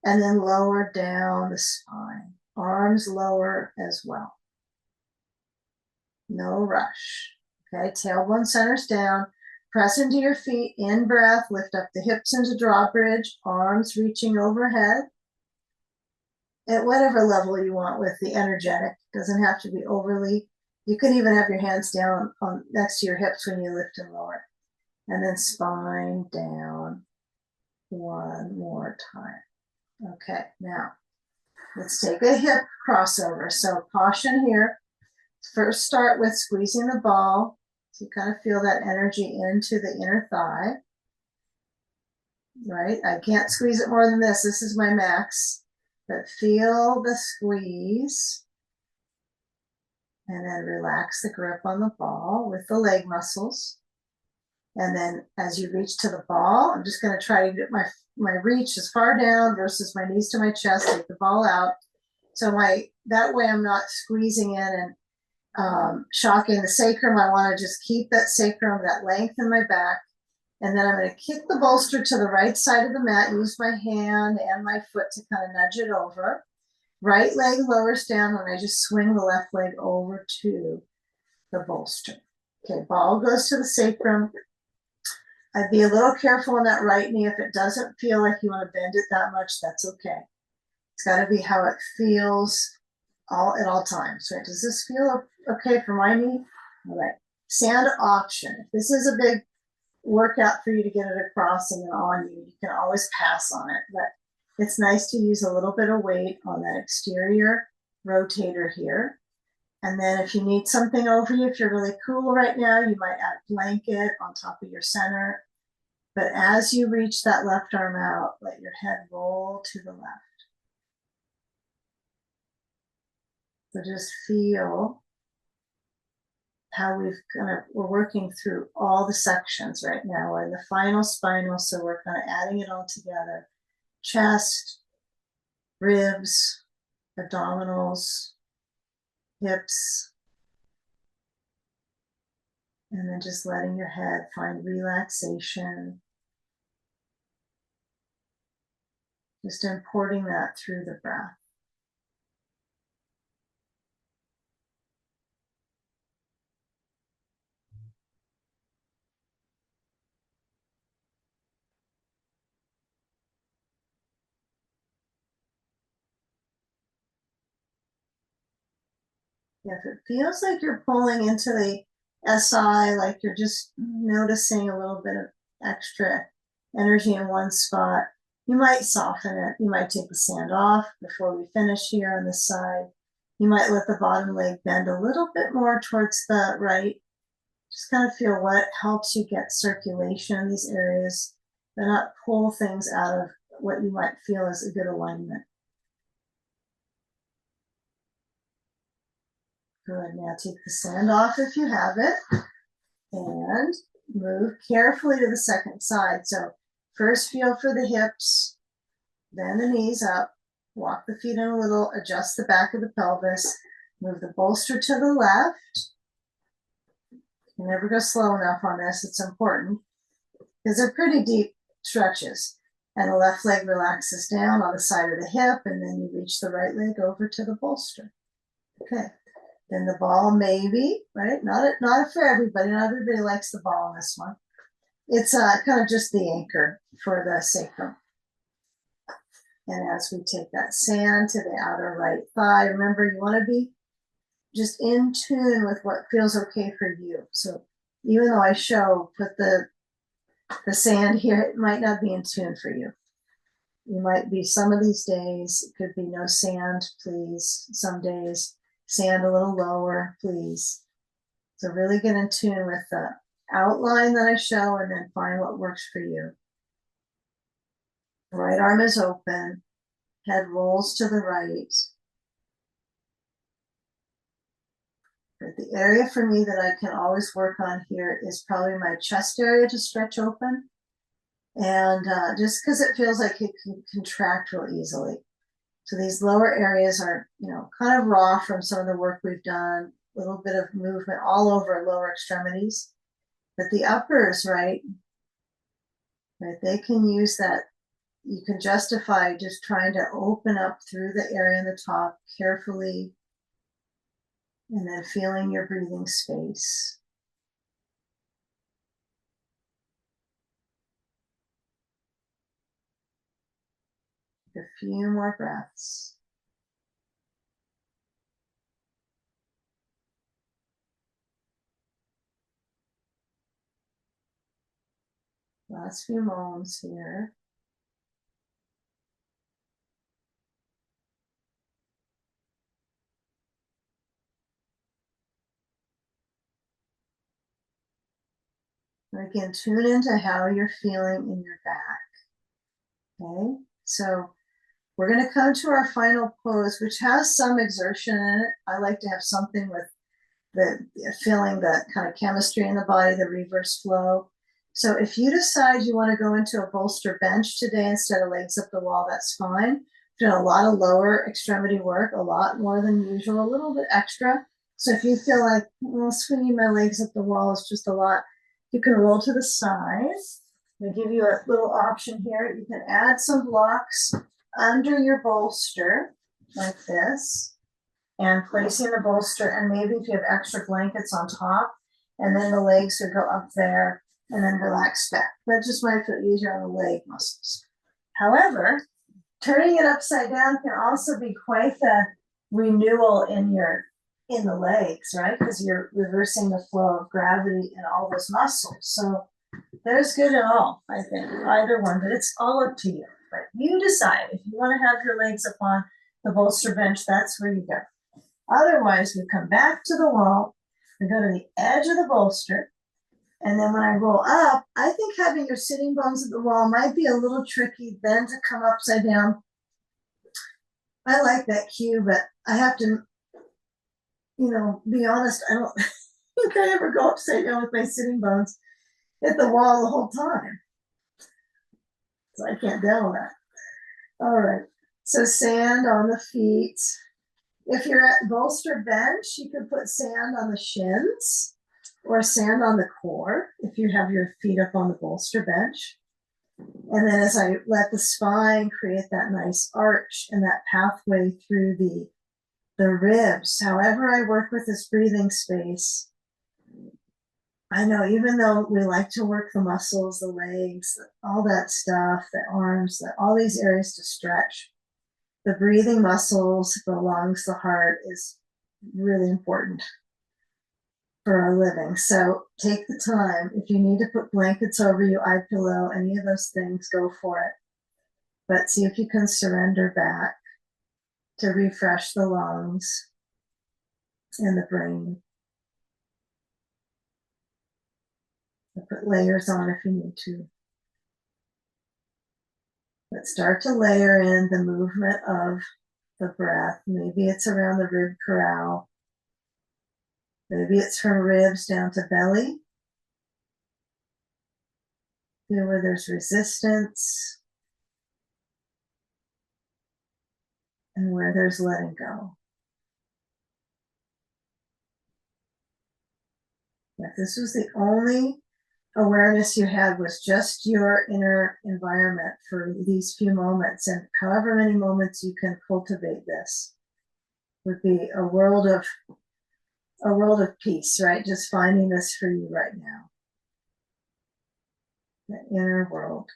and then lower down the spine. Arms lower as well. No rush. Okay, tailbone centers down. Press into your feet, in breath, lift up the hips into drawbridge, arms reaching overhead. At whatever level you want with the energetic, doesn't have to be overly. You can even have your hands down on next to your hips when you lift and lower. And then spine down one more time. Okay, now let's take a hip crossover. So caution here. First start with squeezing the ball. So you kind of feel that energy into the inner thigh. Right? I can't squeeze it more than this. This is my max. But feel the squeeze. And then relax the grip on the ball with the leg muscles. And then as you reach to the ball, I'm just going to try to get my reach as far down versus my knees to my chest, take the ball out. So that way I'm not squeezing in and shocking the sacrum. I want to just keep that sacrum, that length in my back. And then I'm going to kick the bolster to the right side of the mat, use my hand and my foot to kind of nudge it over. Right leg lowers down, and I just swing the left leg over to the bolster. Okay, ball goes to the sacrum. I'd be a little careful on that right knee. If it doesn't feel like you want to bend it that much, that's okay. It's got to be how it feels at all times, right? Does this feel okay for my knee? All right. Sand option. If this is a big workout for you to get it across and then on you, you can always pass on it. But it's nice to use a little bit of weight on that exterior rotator here. And then if you need something over you, if you're really cool right now, you might add a blanket on top of your center. But as you reach that left arm out, let your head roll to the left. So just feel how we're working through all the sections right now. We're in the final spinal, so we're kind of adding it all together. Chest, ribs, abdominals, hips, and then just letting your head find relaxation. Just importing that through the breath. If it feels like you're pulling into the SI, like you're just noticing a little bit of extra energy in one spot, You might soften it. You might take the sand off before we finish here on this side. You might let the bottom leg bend a little bit more towards the right. Just kind of feel what helps you get circulation in these areas, but not pull things out of what you might feel is a good alignment. Good, now take the sand off if you have it, and move carefully to the second side. So first feel for the hips, then the knees up, walk the feet in a little, adjust the back of the pelvis, move the bolster to the left. You never go slow enough on this, it's important, because they're pretty deep stretches. And the left leg relaxes down on the side of the hip, and then you reach the right leg over to the bolster. Okay, then the ball maybe, right? Not for everybody, not everybody likes the ball in this one. It's kind of just the anchor for the sacrum. And as we take that sand to the outer right thigh, remember you want to be just in tune with what feels okay for you. So even though I put the sand here, it might not be in tune for you. You might be some of these days, it could be no sand, please. Some days, sand a little lower, please. So really get in tune with the outline that I show and then find what works for you. Right arm is open, head rolls to the right. But the area for me that I can always work on here is probably my chest area to stretch open. And just because it feels like it can contract real easily. So these lower areas are, kind of raw from some of the work we've done, a little bit of movement all over lower extremities. But the uppers, right, they can use that. You can justify just trying to open up through the area in the top carefully, and then feeling your breathing space. A few more breaths. Last few moments here. And again, tune into how you're feeling in your back. Okay, so we're going to come to our final pose, which has some exertion in it. I like to have something with the feeling the kind of chemistry in the body, the reverse flow. So if you decide you want to go into a bolster bench today instead of legs up the wall, that's fine. We've done a lot of lower extremity work, a lot more than usual, a little bit extra. So if you feel like, well, swinging my legs up the wall is just a lot, you can roll to the side. I'll give you a little option here. You can add some blocks under your bolster like this, and placing the bolster, and maybe if you have extra blankets on top, and then the legs would go up there and then relax back. That just might feel easier on the leg muscles. However, turning it upside down can also be quite the renewal in the legs, right? Because you're reversing the flow of gravity in all those muscles. So there's good at all, I think, either one, but it's all up to you. Right? You decide if you want to have your legs up on the bolster bench, that's where you go. Otherwise, we come back to the wall, we go to the edge of the bolster, and then when I roll up, I think having your sitting bones at the wall might be a little tricky then to come upside down. I like that cue, but I have to, be honest, I don't think I ever go upside down with my sitting bones at the wall the whole time. So I can't demo that. All right, so sand on the feet. If you're at bolster bench, you can put sand on the shins or sand on the core if you have your feet up on the bolster bench. And then as I let the spine create that nice arch and that pathway through the ribs, however I work with this breathing space, I know even though we like to work the muscles, the legs, all that stuff, the arms, all these areas to stretch, the breathing muscles, the lungs, the heart is really important for our living. So take the time. If you need to put blankets over you, eye pillow, any of those things, go for it. But see if you can surrender back to refresh the lungs and the brain. Put layers on if you need to. But start to layer in the movement of the breath. Maybe it's around the rib corral. Maybe it's from ribs down to belly. Feel where there's resistance and where there's letting go. If this was the only awareness you had, was just your inner environment for these few moments, and however many moments you can cultivate this, would be a world of peace, right? Just finding this for you right now. The inner world.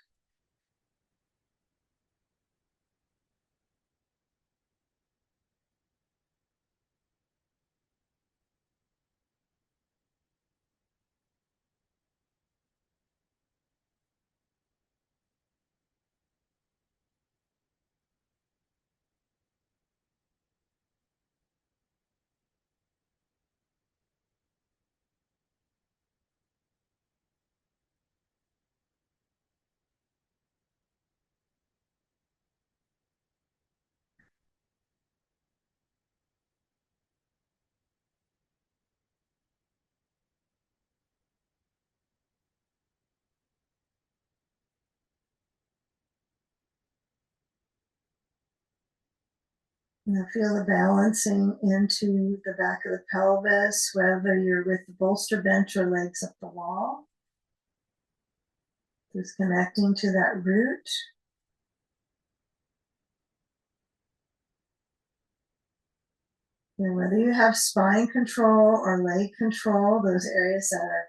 Now feel the balancing into the back of the pelvis, whether you're with the bolster bench or legs up the wall. Just connecting to that root. And whether you have spine control or leg control, those areas that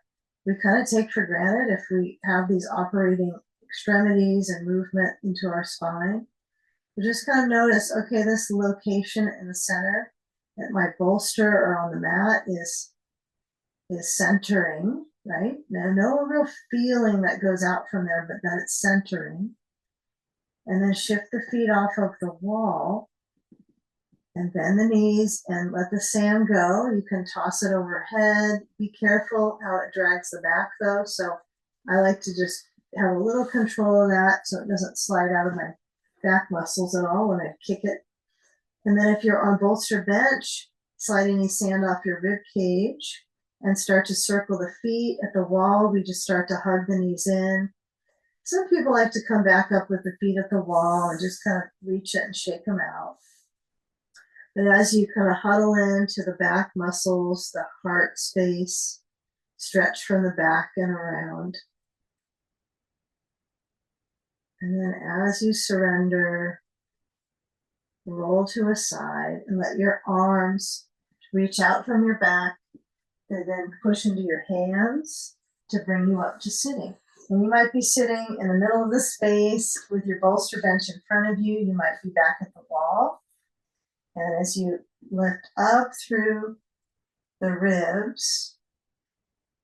we kind of take for granted if we have these operating extremities and movement into our spine. You just kind of notice, okay, this location in the center at my bolster or on the mat is centering, right? Now, no real feeling that goes out from there, but that it's centering. And then shift the feet off of the wall and bend the knees and let the sand go. You can toss it overhead. Be careful how it drags the back though. So I like to just have a little control of that so it doesn't slide out of my back muscles at all when I kick it. And then if you're on bolster bench, slide any sand off your rib cage and start to circle the feet at the wall. We just start to hug the knees in. Some people like to come back up with the feet at the wall and just kind of reach it and shake them out. But as you kind of huddle into the back muscles, the heart space, stretch from the back and around. And then as you surrender, roll to a side and let your arms reach out from your back and then push into your hands to bring you up to sitting. And you might be sitting in the middle of the space with your bolster bench in front of you. You might be back at the wall. And as you lift up through the ribs,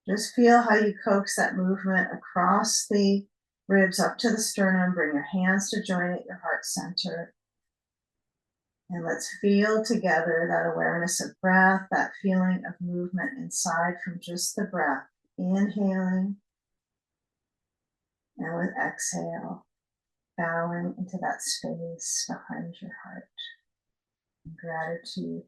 just feel how you coax that movement across the ribs up to the sternum. Bring your hands to join at your heart center. And let's feel together that awareness of breath, that feeling of movement inside from just the breath. Inhaling and with exhale, bowing into that space behind your heart. Gratitude.